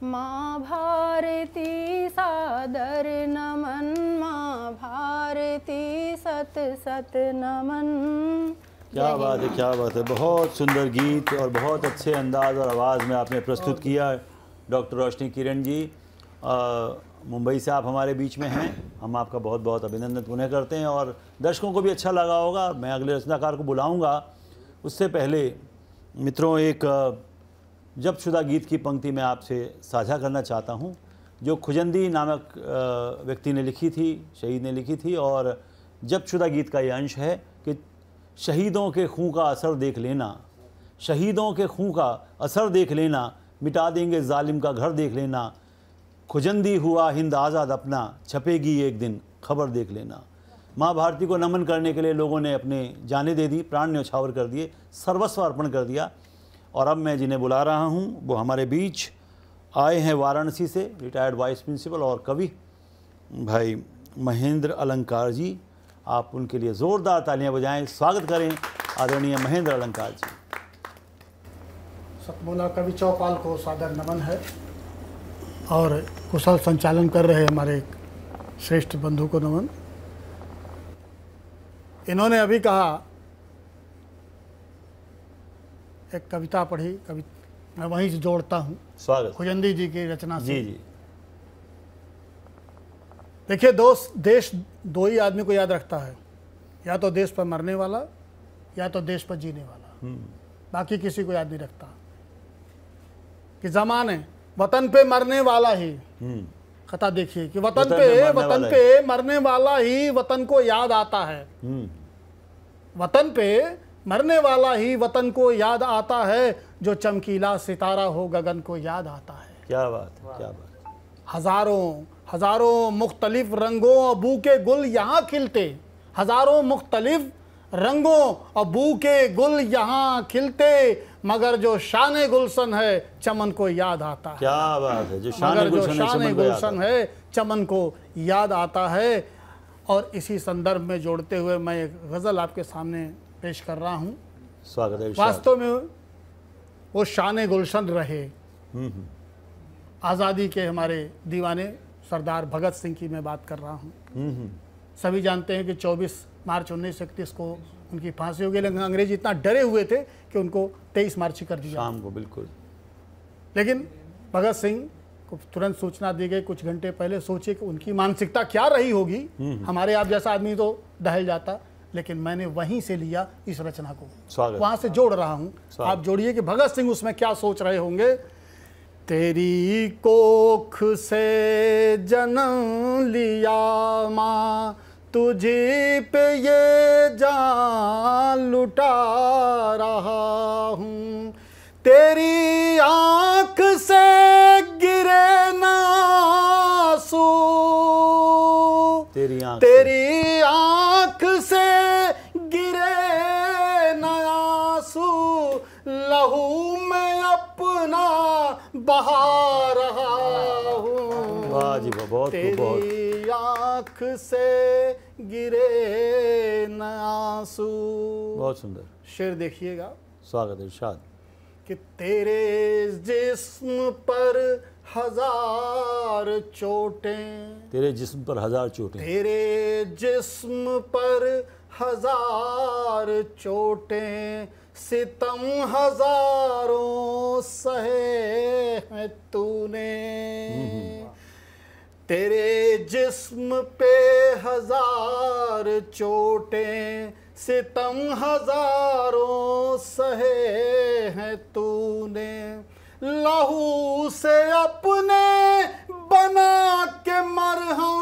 माँ भारती सादर नमन, माँ भारती सत सत नमन। क्या बात है, क्या बात है। बहुत सुंदर गीत और बहुत अच्छे अंदाज और आवाज़ में आपने प्रस्तुत किया। डॉक्टर रोशनी किरण जी, मुंबई से आप हमारे बीच में हैं, हम आपका बहुत बहुत अभिनंदन पुनः करते हैं और दर्शकों को भी अच्छा लगा होगा। मैं अगले रचनाकार को बुलाऊंगा, उससे पहले मित्रों एक जबशुदा गीत की पंक्ति मैं आपसे साझा करना चाहता हूं, जो खुजंदी नामक व्यक्ति ने लिखी थी, शहीद ने लिखी थी। और जबशुदा गीत का ये अंश है कि शहीदों के खून का असर देख लेना, शहीदों के खून का असर देख लेना, मिटा देंगे जालिम का घर देख लेना, खुजंदी हुआ हिंद आज़ाद अपना, छपेगी एक दिन खबर देख लेना। माँ भारती को नमन करने के लिए लोगों ने अपने जानें दे दी, प्राण न्यौछावर कर दिए, सर्वस्व अर्पण कर दिया। और अब मैं जिन्हें बुला रहा हूँ वो हमारे बीच आए हैं वाराणसी से, रिटायर्ड वाइस प्रिंसिपल और कवि भाई महेंद्र अलंकार जी। आप उनके लिए ज़ोरदार तालियां बजाएं, स्वागत करें आदरणीय महेंद्र अलंकार जी। सतमोला कवि चौपाल को सादर नमन है और कुशल संचालन कर रहे हमारे श्रेष्ठ बंधु को नमन। इन्होंने अभी कहा, एक कविता पढ़ी, मैं वहीं से जोड़ता हूँ, स्वागत, खुजंदी जी की रचना से। जी जी। देखिए देश दो ही आदमी को याद रखता है, या तो देश पर मरने वाला या तो देश पर जीने वाला, बाकी किसी को याद नहीं रखता। कि ज़माने वतन पे मरने वाला ही, कथा देखिए कि वतन पे मरने वाला ही वतन को याद आता है, वतन पे मरने वाला ही वतन को याद आता है, जो चमकीला सितारा हो गगन को याद आता है। क्या बात है, क्या बात है। हजारों मुख्तलिफ रंगों और बू के गुल यहाँ खिलते, हजारों मुख्तलिफ रंगों और बू के गुल यहाँ खिलते, मगर जो शान गुलशन है चमन को याद आता है। क्या बात है, जो शान गुलशन है चमन को याद आता है। और इसी संदर्भ में जोड़ते हुए मैं एक गज़ल आपके सामने पेश कर रहा हूँ। स्वागत है। वास्तव में वो शान गुलशन रहे। आज़ादी के हमारे दीवाने सरदार भगत सिंह की मैं बात कर रहा हूँ। सभी जानते हैं कि 24 मार्च 1931 को उनकी फांसी हो गई, लेकिन अंग्रेज इतना डरे हुए थे कि उनको 23 मार्च कर दिया शाम को। बिल्कुल। लेकिन भगत सिंह को तुरंत सूचना दी गई कुछ घंटे पहले। सोचिए कि उनकी मानसिकता क्या रही होगी। हमारे आप जैसा आदमी तो दहल जाता, लेकिन मैंने वहीं से लिया इस रचना को, वहां से जोड़ रहा हूँ। आप जोड़िए कि भगत सिंह उसमें क्या सोच रहे होंगे। तेरी कोख से जन्म लिया माँ, तुझे पे ये जान लुटा रहा हूँ, तेरी आँख से गिरे ना आंसू, तेरी आँख से गिरे ना आंसू, लहू में अपना बहा रहा वाह जी वाह, बहुत तेरी आँख से गिरे न आंसू। बहुत सुंदर शेर देखिएगा। स्वागत है इरशाद। कि तेरे जिस्म पर हजार चोटें, तेरे जिस्म पर हजार चोटें, तेरे जिस्म पर हजार चोटें, सितम हजारों सहे हैं तूने। तेरे जिस्म पे हजार चोटें, सितम हजारों सहे हैं तूने। लहू से अपने बना के मरहम,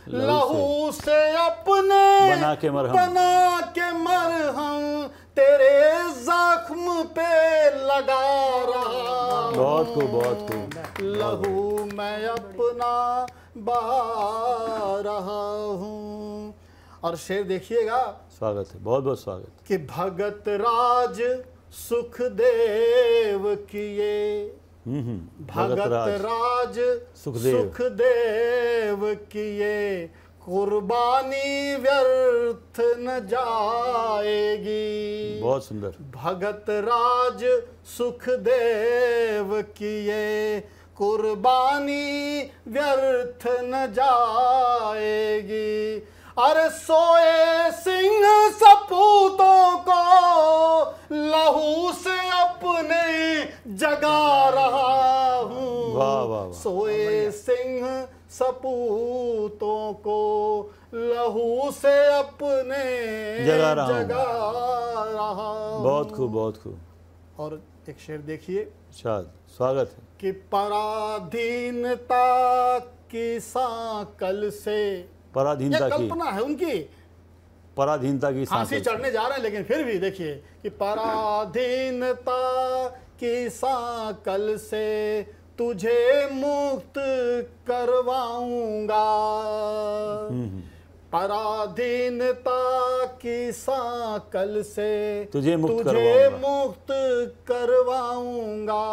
लहू से अपने बना के मरहम तेरे जख्म पे लगा रहा। बहुत खूब, बहुत खूब। लहू मैं अपना बहा रहा हूँ। और शेर देखिएगा। स्वागत है, बहुत बहुत स्वागत। कि भगत राज सुखदेव किए, भगत राज सुखदेव किए, कुर्बानी व्यर्थ न जाएगी। बहुत सुंदर। भगत राज सुखदेव किए, कुर्बानी व्यर्थ न जाएगी। अरे सोए सिंह सपूतों को लहू से अपने जगा रहा हूँ। वाह वाह वाह। सोए सिंह सपूतों को लहू से अपने जगा रहा हूँ। बहुत खूब, बहुत खूब। और एक शेर देखिए। शायद स्वागत है। कि पराधीनता की सांकल से, पराधीनता की कल्पना है उनकी, पराधीनता की फांसी चढ़ने जा रहे हैं, लेकिन फिर भी देखिए कि पराधीनता की सांकल से तुझे मुक्त करवाऊंगा। पराधीनता की सांकल से तुझे मुक्त करवाऊंगा।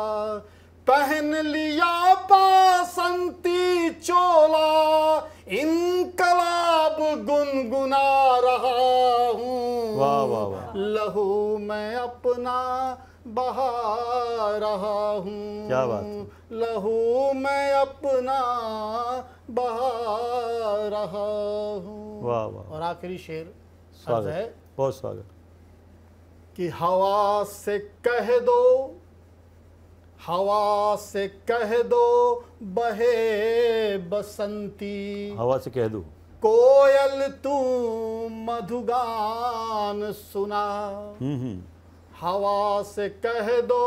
पहन लिया बासंती चोला, इनकलाब गुनगुना रहा हूँ। वाह वाह वाह। लहू मैं अपना बहा रहा हूँ। क्या बात है। लहू मैं अपना बहा रहा हूँ। वाह वाह। और आखिरी शेर स्वागत है। बहुत स्वागत। कि हवा से कह दो, हवा से कह दो बहे बसंती। हवा से कह दो कोयल तू मधुगान सुना। हवा से कह दो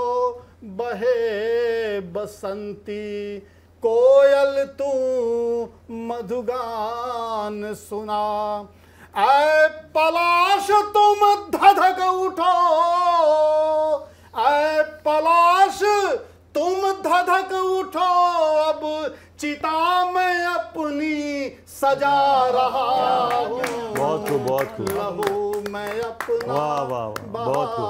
बहे बसंती, कोयल तू मधुगान सुना। ऐ पलाश तुम धधक उठो, ऐ पलाश तुम धधक उठो, अब चिता में अपनी सजा रहा हूँ। बहुत खूब, बहुत खूब। लहू मैं अपना वाह वाह वाह, बहुत खूब,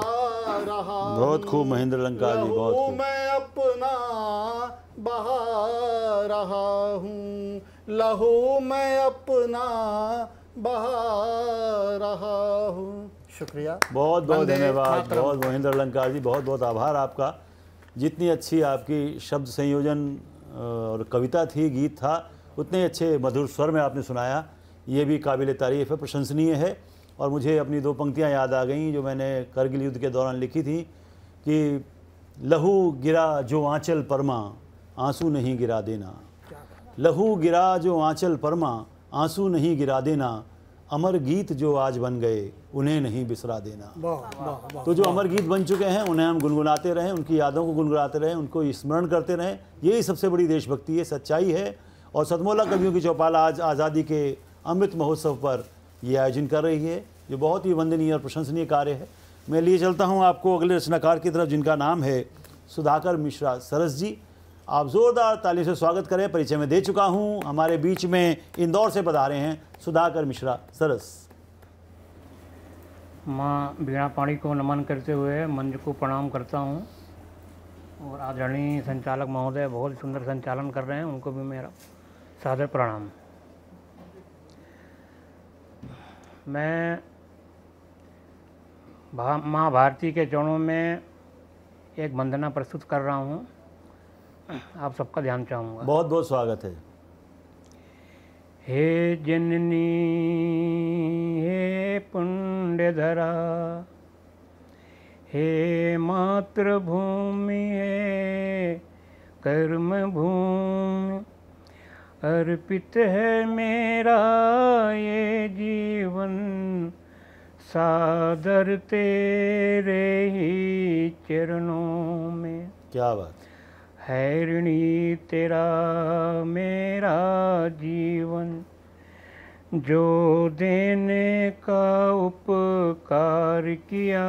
बहुत खूब महेंद्र लंका जी, बहुत खूब। मैं अपना बहा रहा हूँ। लहू मैं अपना बहा रहा हूँ। शुक्रिया, बहुत बहुत धन्यवाद। बहुत महेंद्र लंका जी, बहुत बहुत आभार आपका। जितनी अच्छी आपकी शब्द संयोजन और कविता थी, गीत था, उतने अच्छे मधुर स्वर में आपने सुनाया। ये भी काबिल तारीफ़ है, प्रशंसनीय है। और मुझे अपनी दो पंक्तियां याद आ गईं जो मैंने करगिल युद्ध के दौरान लिखी थी कि लहू गिरा जो आंचल परमा, आंसू नहीं गिरा देना। लहू गिरा जो आंचल परमा, आंसू नहीं गिरा देना। अमर गीत जो आज बन गए, उन्हें नहीं बिसरा देना। तो जो अमर गीत बन चुके हैं उन्हें हम गुनगुनाते रहें, उनकी यादों को गुनगुनाते रहें, उनको स्मरण करते रहें। यही सबसे बड़ी देशभक्ति है, सच्चाई है। और सतमोला कवियों की चौपाल आज आज़ादी के अमृत महोत्सव पर ये आयोजन कर रही है, जो बहुत ही वंदनीय और प्रशंसनीय कार्य है। मैं लिए चलता हूँ आपको अगले रचनाकार की तरफ, जिनका नाम है सुधाकर मिश्रा सरस जी। आप जोरदार ताली से स्वागत करें। परिचय में दे चुका हूँ, हमारे बीच में इंदौर से पधारे हैं सुधाकर मिश्रा सरस। माँ वीणा पाणी को नमन करते हुए मंच को प्रणाम करता हूँ। और आदरणीय संचालक महोदय बहुत सुंदर संचालन कर रहे हैं, उनको भी मेरा सादर प्रणाम। मैं माँ भारती के चरणों में एक वंदना प्रस्तुत कर रहा हूँ, आप सबका ध्यान चाहूँगा। बहुत बहुत स्वागत है। हे जननी हे पुण्यधरा, हे मातृभूमि हे कर्म भूमि, अर्पित है मेरा ये जीवन, सादर तेरे ही चरणों में। क्या बात है ऋणी तेरा मेरा जीवन, जो देने का उपकार किया,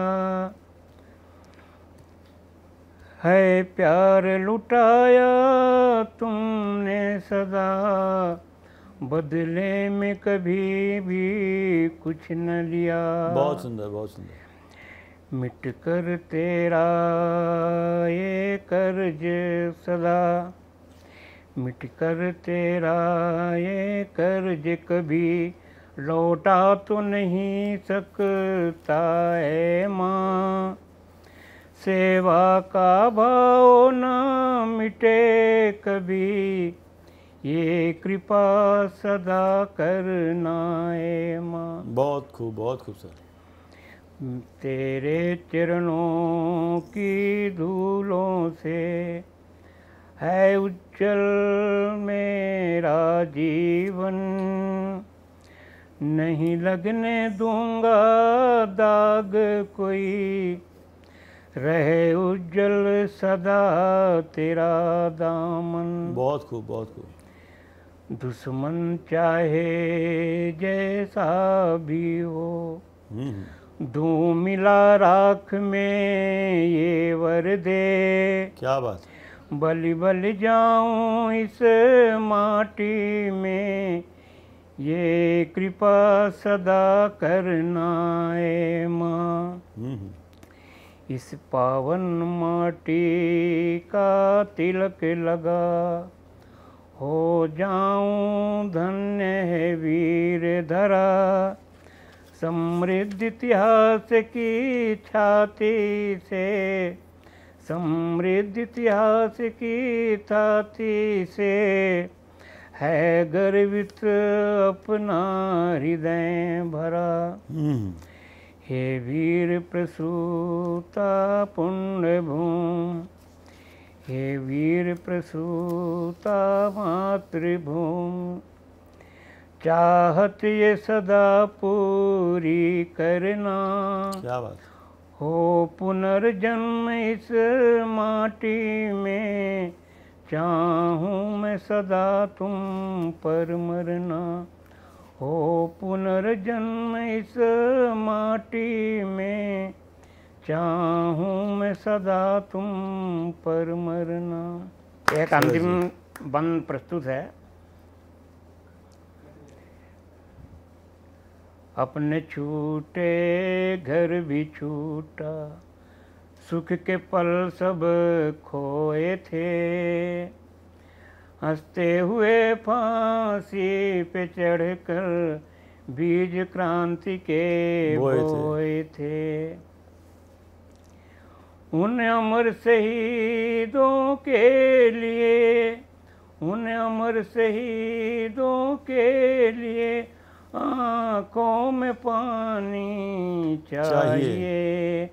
है प्यार लुटाया तुमने सदा, बदले में कभी भी कुछ न लिया। बहुत सुंदर, बहुत सुंदर। मिट कर तेरा ये कर्ज सदा, मिट कर तेरा ये कर्ज कभी लौटा तो नहीं सकता है माँ, सेवा का भाव न मिटे कभी, ये कृपा सदा करना है माँ। बहुत खूब, बहुत खूब सर। तेरे चरणों की धूलों से है उज्जवल मेरा जीवन, नहीं लगने दूंगा दाग कोई, रहे उज्जवल सदा तेरा दामन। बहुत खूब, बहुत खूब। दुश्मन चाहे जैसा भी हो, धूं मिला राख में ये वर दे। क्या बात। बलि बलि जाऊं इस माटी में, ये कृपा सदा करना है माँ। इस पावन माटी का तिलक लगा, हो जाऊं धन्य है वीर धरा, समृद्ध इतिहास की छाती से, समृद्ध इतिहास की छाती से, है गर्वित अपना हृदय भरा। हे वीर प्रसूता पुण्य भूमि, हे वीर प्रसूता मातृभूमि, चाहत ये सदा पूरी करना। क्या बात। हो पुनर्जन्म इस माटी में, चाहूँ मैं सदा तुम पर मरना। हो पुनर्जन्म इस माटी में, चाहूँ मैं सदा तुम पर मरना। एक अंतिम बंद प्रस्तुत है। अपने छूटे घर भी छूटा, सुख के पल सब खोए थे, हंसते हुए फांसी पे चढ़कर बीज क्रांति के बोए थे। उन अमर शहीदों के लिए, उन अमर शहीदों के लिए आँखों में पानी चाहिए,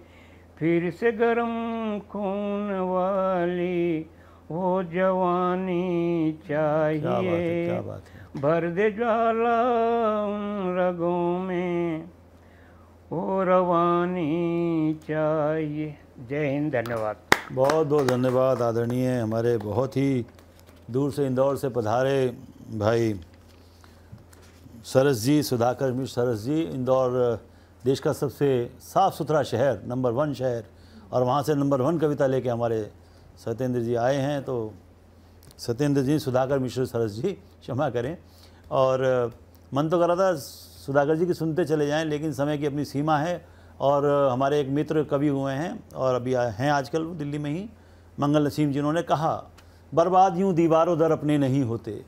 फिर से गरम खून वाली वो जवानी चाहिए। क्या बात है, क्या बात है। भर दे ज्वाला उन रगों में, वो रवानी चाहिए। जय हिंद, धन्यवाद। बहुत बहुत धन्यवाद आदरणीय हमारे बहुत ही दूर से इंदौर से पधारे भाई सरस जी, सुधाकर मिश्र सरस जी। इंदौर देश का सबसे साफ़ सुथरा शहर, नंबर 1 शहर, और वहाँ से नंबर 1 कविता लेके हमारे सत्येंद्र जी आए हैं। तो सत्येंद्र जी, सुधाकर मिश्र सरस जी, क्षमा करें। और मन तो कर रहा था सुधाकर जी की सुनते चले जाएं, लेकिन समय की अपनी सीमा है। और हमारे एक मित्र कवि हुए हैं और अभी हैं आजकल दिल्ली में ही, मंगल नसीम जिन्होंने कहा, बर्बाद यूं दीवारों दर अपने नहीं होते,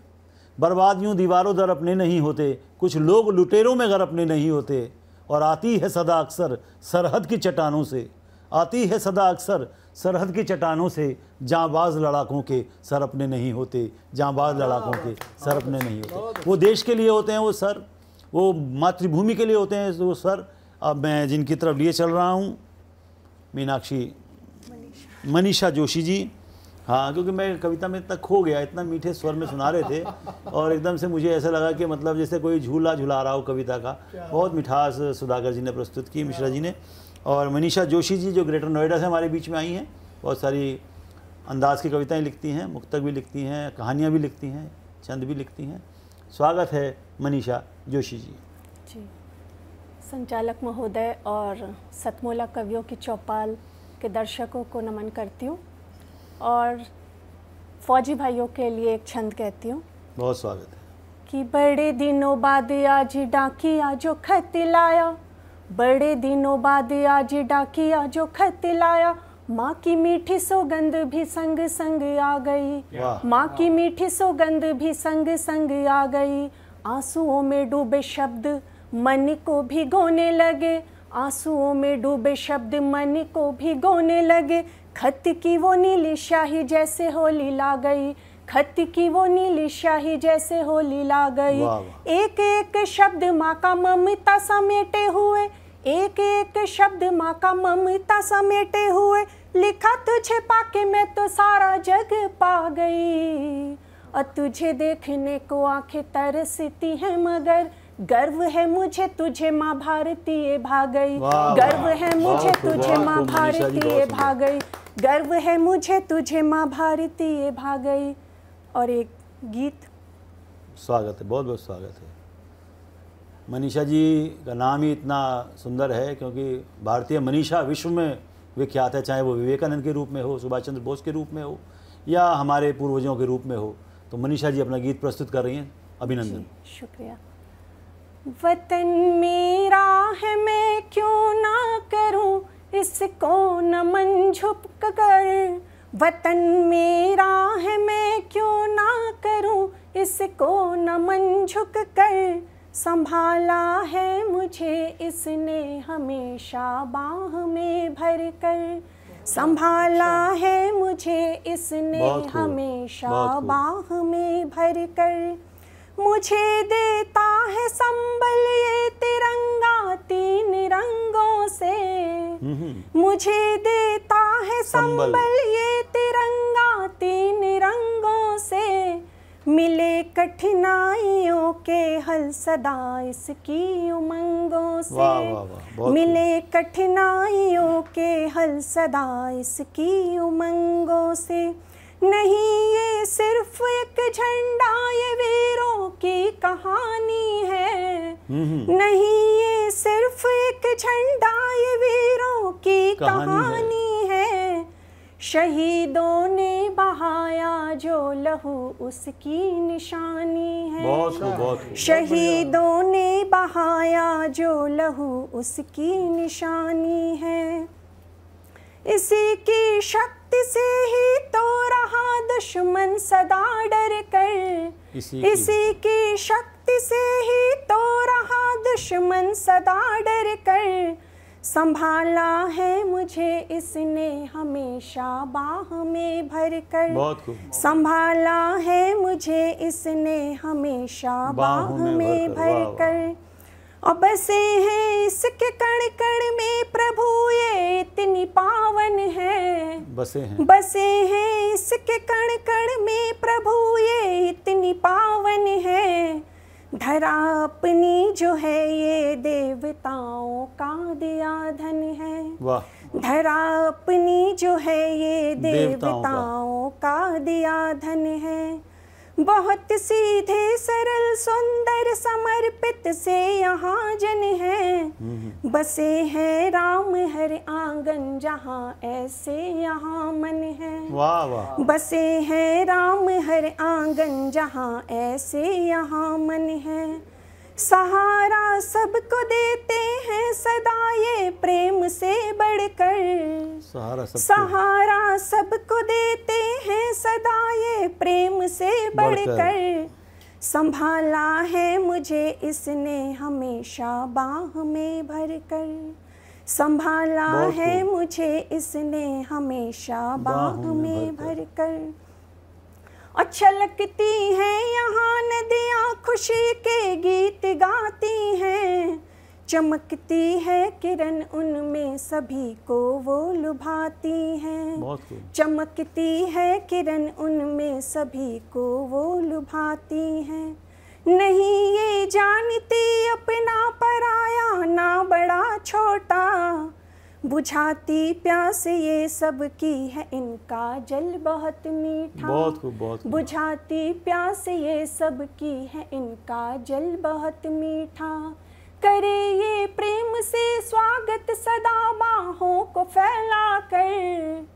बर्बाद यूं दीवारों दर अपने नहीं होते, कुछ लोग लुटेरों में घर अपने नहीं होते, और आती है सदा अक्सर सरहद की चट्टानों से, आती है सदा अक्सर सरहद की चट्टानों से, जांबाज लड़ाकों के सर अपने नहीं होते, जांबाज लड़ाकों के सर अपने नहीं होते। वो देश के लिए होते हैं वो सर, वो मातृभूमि के लिए होते हैं वो सर। अब मैं जिनकी तरफ लिए चल रहा हूँ, मीनाक्षी मनीषा जोशी जी। हाँ, क्योंकि मैं कविता में इतना खो गया, इतना मीठे स्वर में सुना रहे थे और एकदम से मुझे ऐसा लगा कि मतलब जैसे कोई झूला झुला रहा हो कविता का। बहुत मिठास सुधाकर जी ने प्रस्तुत की, मिश्रा जी ने। और मनीषा जोशी जी जो ग्रेटर नोएडा से हमारे बीच में आई हैं, बहुत सारी अंदाज की कविताएं लिखती हैं, मुक्तक भी लिखती हैं, कहानियाँ भी लिखती हैं, छंद भी लिखती हैं। स्वागत है मनीषा जोशी जी। जी, संचालक महोदय और सतमोला कवियों की चौपाल के दर्शकों को नमन करती हूँ और फौजी भाइयों के लिए एक छंद कहती हूँ। बहुत स्वागत है। कि बड़े दिनों बाद आज डाकिया जो खत लाया, बड़े दिनों बाद आज डाकिया जो खत लाया, माँ की मीठी सौगंध भी संग संग आ गई, माँ की मीठी सौगंध भी संग संग आ गई। आंसुओं में डूबे शब्द मन को भिगोने लगे, आंसुओं में डूबे शब्द मन को भिगोने लगे। खत की वो नीली शाही जैसे होली ला गई, खत की वो नीली शाही जैसे होली ला गई। एक एक शब्द माँ का ममता समेटे हुए, एक एक शब्द माँ का ममता समेटे हुए। लिखा तुझे पाके मैं तो सारा जग पा गई, और तुझे देखने को आंखें तरसती हैं मगर गर्व है मुझे तुझे माँ भारतीय भाग गई, गर्व है मुझे तुझे माँ भारतीय भाग गई, गर्व है मुझे तुझे माँ भारतीय भाग गई। और एक गीत। स्वागत है, बहुत बहुत स्वागत है। मनीषा जी का नाम ही इतना सुंदर है क्योंकि भारतीय मनीषा विश्व में विख्यात है, चाहे वो विवेकानंद के रूप में हो, सुभाष चंद्र बोस के रूप में हो या हमारे पूर्वजों के रूप में हो। तो मनीषा जी अपना गीत प्रस्तुत कर रही हैं, अभिनंदन। शुक्रिया। वतन मेरा है मैं क्यों ना करूं इसको नमन झुक कर, वतन मेरा है मैं क्यों ना करूं इसको नमन झुक कर। संभाला है मुझे इसने हमेशा बाह में भर कर, संभाला है मुझे इसने हमेशा बाह में भर कर। मुझे देता है संबल ये तिरंगा तीन रंगों से, मुझे देता है संबल ये तिरंगा तीन रंगों से। मिले कठिनाइयों के हल सदा इसकी उमंगों से, मिले कठिनाइयों के हल सदा इसकी उमंगों से। नहीं ये सिर्फ एक झंडा ये वीरों की कहानी है, नहीं ये सिर्फ एक झंडा ये वीरों की कहानी है। शहीदों ने बहाया जो लहू उसकी निशानी है, शहीदों ने बहाया जो लहू उसकी निशानी है। इसी की शक्ति से ही तो रहा दुश्मन सदा डर कर, इसी की शक्ति से ही तो रहा दुश्मन सदा डर कर। संभाला है मुझे इसने हमेशा बाह में भर कर, संभाला है मुझे इसने हमेशा बाह में भर कर। और बसे हैं इसके कण कण में प्रभु ये इतनी पावन है, बसे हैं इसके कण कण में प्रभु ये इतनी पावन है। धरा अपनी जो है ये देवताओं का दिया धन है, धरा अपनी जो है ये देवताओं का दिया धन है। बहुत सीधे सरल सुंदर समर्पित से यहाँ जन है, बसे हैं राम हर आंगन जहाँ ऐसे यहाँ मन है, वाह वाह। बसे हैं राम हर आंगन जहाँ ऐसे यहाँ मन है। सहारा सबको देते हैं सदा ये प्रेम से बढ़कर, सहारा सबको देते हैं सदा ये प्रेम से बढ़कर। संभाला है मुझे इसने हमेशा बाह में भरकर, संभाला है मुझे इसने हमेशा बाह में भरकर। और छलकती हैं यहाँ नदियाँ खुशी के गीत गाती हैं, चमकती है किरण उनमें सभी को वो लुभाती हैं, चमकती है किरण उनमें सभी को वो लुभाती हैं। नहीं ये जानती अपना पराया ना बड़ा छोटा, बुझाती प्यास ये सब की है इनका जल बहुत मीठा, बहुत बुझाती प्यास ये सब की है इनका जल बहुत मीठा। करे ये प्रेम से स्वागत सदा बाहों को फैला कर,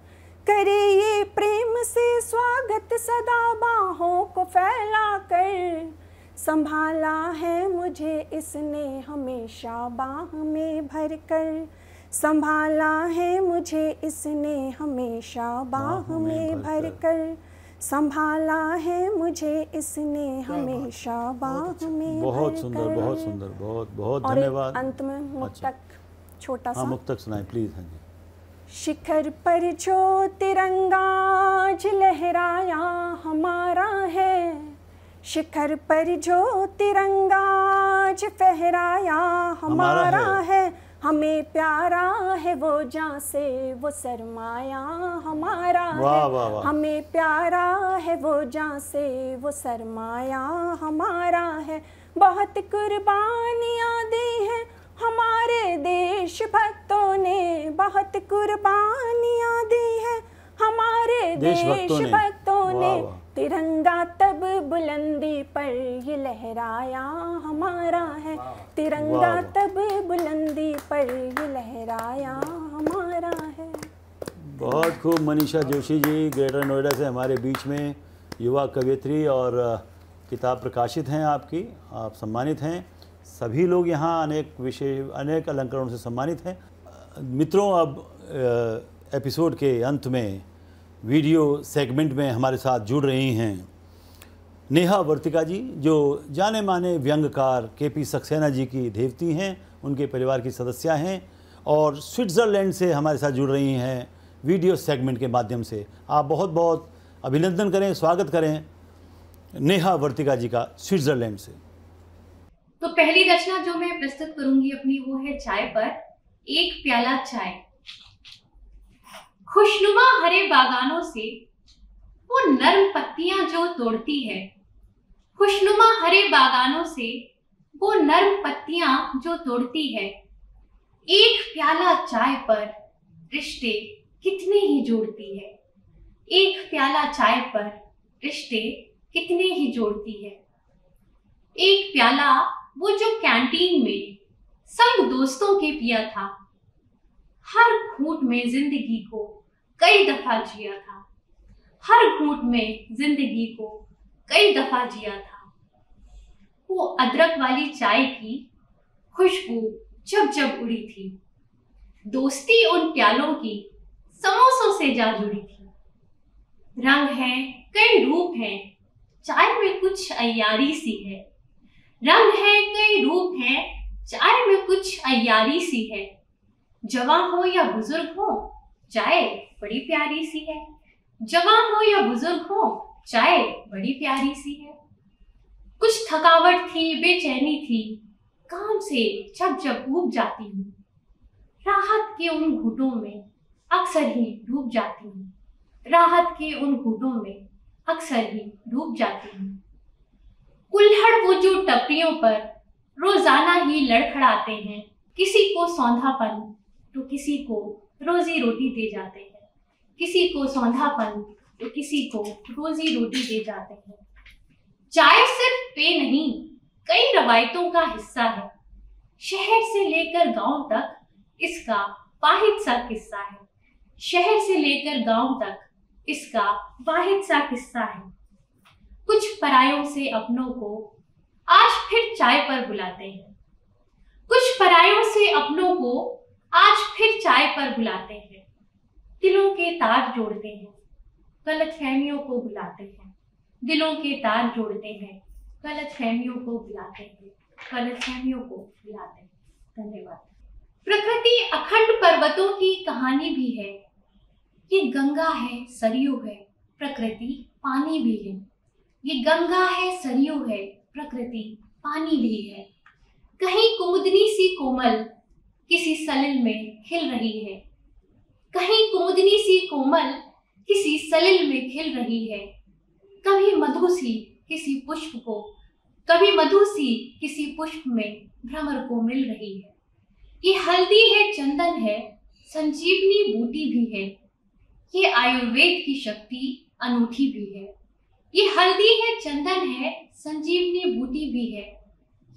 करे ये प्रेम से स्वागत सदा बाहों को फैला कर। संभाला है मुझे इसने हमेशा बाह में भर कर, संभाला है मुझे इसने हमेशा बाह में भर कर, संभाला है मुझे इसने हमेशा बाह में। बहुत सुंदर, बहुत सुंदर, बहुत बहुत धन्यवाद। अंत में मुक्तक छोटा सा मुक्तक सुनाए प्लीज। हाँ जी। शिखर पर जो तिरंगा आज लहराया हमारा है, शिखर पर जो तिरंगा आज फहराया हमारा है। हमें प्यारा है वो जान से वो सरमाया हमारा है, हमें प्यारा है वो जान से वो सरमाया हमारा है। बहुत कुर्बानियाँ दी हैं हमारे देश भक्तों ने, बहुत कुर्बानियाँ दी हैं हमारे देश भक्तों ने। तिरंगा तब बुलंदी पर ये लहराया हमारा है, तिरंगा तब बुलंदी पर ये लहराया हमारा है। बहुत खूब। मनीषा जोशी जी ग्रेटर नोएडा से हमारे बीच में, युवा कवयित्री और किताब प्रकाशित हैं आपकी, आप सम्मानित हैं। सभी लोग यहाँ अनेक विषय अनेक अलंकरणों से सम्मानित हैं। मित्रों, अब एपिसोड के अंत में वीडियो सेगमेंट में हमारे साथ जुड़ रही हैं नेहा वर्तिका जी, जो जाने माने व्यंग्यकार केपी सक्सेना जी की देवती हैं, उनके परिवार की सदस्या हैं और स्विट्ज़रलैंड से हमारे साथ जुड़ रही हैं वीडियो सेगमेंट के माध्यम से। आप बहुत बहुत अभिनंदन करें, स्वागत करें नेहा वर्तिका जी का स्विट्ज़रलैंड से। तो पहली रचना जो मैं प्रस्तुत करूंगी अपनी वो है चाय पर एक प्याला चाय। खुशनुमा हरे बागानों से वो नर्म पत्तियां जो तोड़ती है, खुशनुमा हरे बागानों से वो नर्म पत्तियां जो तोड़ती है। एक प्याला चाय पर रिश्ते कितने ही जोड़ती है, एक प्याला चाय पर रिश्ते कितने ही जोड़ती है। एक प्याला वो जो कैंटीन में संग दोस्तों के पिया था, हर घूंट में जिंदगी को कई दफा जिया था, हर घूंट में जिंदगी को कई दफा जिया था। वो अदरक वाली चाय की खुशबू जब जब उड़ी थी, दोस्ती उन प्यालों की समोसों से जा जुड़ी थी। रंग है कई रूप हैं, चाय में कुछ अय्यारी सी है, रंग है कई रूप हैं, चाय में कुछ अय्यारी सी है। जवान हो या बुजुर्ग हो चाय बड़ी प्यारी सी है, जवान हो या बुजुर्ग हो चाय बड़ी प्यारी सी है। कुछ थकावट थी, बेचैनी थी, काम से जब जब ऊब जाती हूँ, राहत के उन घूंटों में अक्सर ही डूब जाती हूँ, राहत के उन घूंटों में अक्सर ही डूब जाती हूँ। कुल्हड़ वो जो टपरियों पर रोजाना ही लड़खड़ाते हैं, किसी को सौंधापन तो किसी को रोजी रोटी दे जाते हैं, किसी को सौंधापन तो किसी को रोजी रोटी दे जाते हैं। चाय सिर्फ पे नहीं, कई रवायतों का हिस्सा है, शहर से लेकर गांव तक इसका वाहिद सा किस्सा है, शहर से लेकर गांव तक इसका वाहिद सा किस्सा है। कुछ परायों से अपनों को आज फिर चाय पर बुलाते हैं। कुछ परायों से अपनों को आज फिर चाय पर बुलाते हैं। दिलों के तार जोड़ते हैं, गलतफहमियों को बुलाते हैं। दिलों के तार जोड़ते हैं, गलतफहमियों को बुलाते हैं, गलतफहमियों को बुलाते हैं। धन्यवाद। प्रकृति अखंड पर्वतों की कहानी भी है। ये गंगा है, सरयू है, प्रकृति पानी भी है। ये गंगा है, सरयू है, प्रकृति पानी भी है। कहीं कुमुदनी सी कोमल किसी सलिल में खिल रही है। कहीं कुमुदनी सी कोमल किसी सलिल में खिल रही है। कभी मधु सी किसी पुष्प को, कभी मधु सी किसी पुष्प में भ्रमर को मिल रही है। ये हल्दी है, चंदन है, संजीवनी बूटी भी है। ये आयुर्वेद की शक्ति अनूठी भी है। ये हल्दी है, चंदन है, संजीवनी बूटी भी है।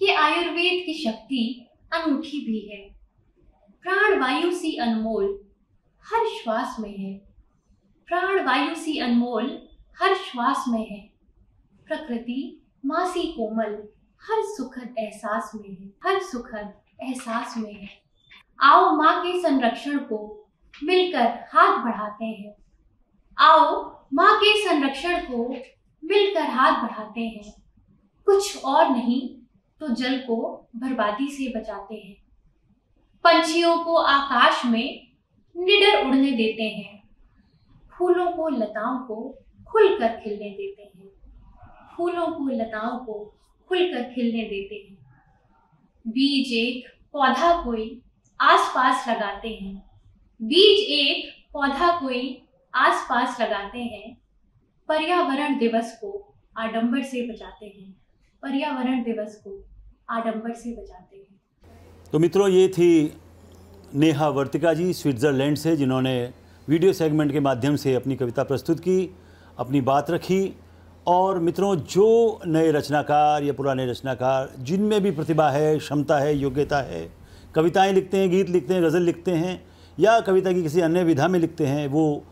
ये आयुर्वेद की शक्ति अनूठी भी है। प्राण वायु सी अनमोल हर श्वास में है। प्राण वायु सी अनमोल हर श्वास में है। प्रकृति माँ सी कोमल हर सुखद एहसास में है, हर सुखद एहसास में है। आओ माँ के संरक्षण को मिलकर हाथ बढ़ाते हैं। आओ माँ के संरक्षण को मिलकर हाथ बढ़ाते हैं। कुछ और नहीं तो जल को बर्बादी से बचाते हैं। पंछियों को आकाश में निडर उड़ने देते हैं। फूलों को लताओं को खुलकर खिलने देते हैं। फूलों को लताओं को खुलकर खिलने देते हैं। बीज एक पौधा कोई आसपास लगाते हैं। बीज एक पौधा कोई आसपास लगाते हैं। पर्यावरण दिवस को आडंबर से बचाते हैं। पर्यावरण दिवस को आडंबर से बचाते हैं। तो मित्रों, ये थी नेहा वर्तिका जी स्विट्ज़रलैंड से, जिन्होंने वीडियो सेगमेंट के माध्यम से अपनी कविता प्रस्तुत की, अपनी बात रखी। और मित्रों, जो नए रचनाकार या पुराने रचनाकार जिनमें भी प्रतिभा है, क्षमता है, योग्यता है, कविताएं लिखते हैं, गीत लिखते हैं, गज़ल लिखते हैं या कविता की किसी अन्य विधा में लिखते हैं, वो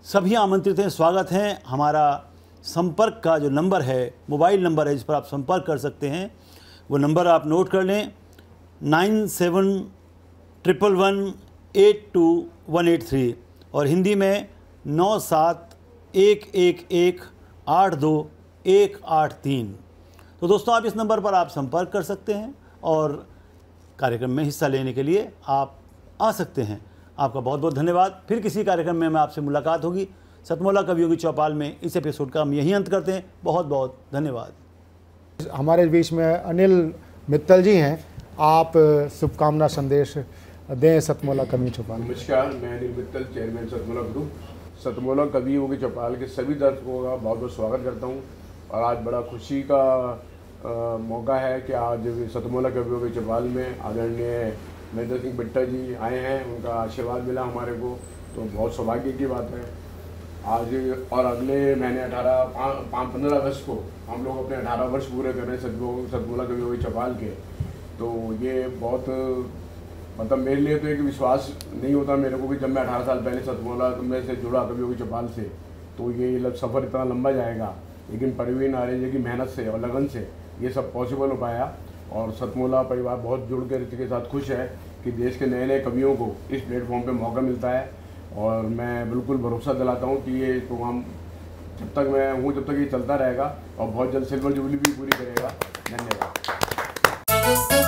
सभी आमंत्रित हैं, स्वागत हैं। हमारा संपर्क का जो नंबर है, मोबाइल नंबर है, जिस पर आप संपर्क कर सकते हैं, वो नंबर आप नोट कर लें, 9711182183 और हिंदी में 9711182183। तो दोस्तों, आप इस नंबर पर आप संपर्क कर सकते हैं और कार्यक्रम में हिस्सा लेने के लिए आप आ सकते हैं। आपका बहुत बहुत धन्यवाद। फिर किसी कार्यक्रम में आपसे मुलाकात होगी। सतमोला कवियों की चौपाल में इस एपिसोड का हम यहीं अंत करते हैं। बहुत बहुत धन्यवाद। हमारे बीच में अनिल मित्तल जी हैं, आप शुभकामना संदेश दें सतमोला कवि चौपाल। नमस्कार, मैं अनिल मित्तल, चेयरमैन सतमोला ग्रुप। सतमोला कवियों की चौपाल के सभी दर्शकों का बहुत बहुत स्वागत करता हूँ। और आज बड़ा खुशी का मौका है कि आज सतमोला कवियों की चौपाल में आदरणीय महेंद्र सिंह बिट्टा जी आए हैं। उनका आशीर्वाद मिला हमारे को, तो बहुत सौभाग्य की बात है। आज और अगले महीने 15 अगस्त को हम लोग अपने 18 वर्ष पूरे कर रहे हैं सतमोला कवियों की चौपाल के। तो ये बहुत मतलब मेरे लिए तो एक विश्वास नहीं होता मेरे को कि जब मैं 18 साल पहले सतमोला में से जुड़ा कवियों की चौपाल से, तो ये सफ़र इतना लंबा जाएगा। लेकिन परवीन आर्य जी की मेहनत से और लगन से ये सब पॉसिबल हो पाया। और सतमोला परिवार बहुत जुड़ कर इसके साथ खुश है कि देश के नए नए कवियों को इस प्लेटफॉर्म पे मौका मिलता है। और मैं बिल्कुल भरोसा दिलाता हूँ कि ये प्रोग्राम जब तक मैं हूँ तब तक ये चलता रहेगा और बहुत जल्द सिल्वर जुबली भी पूरी करेगा। धन्यवाद।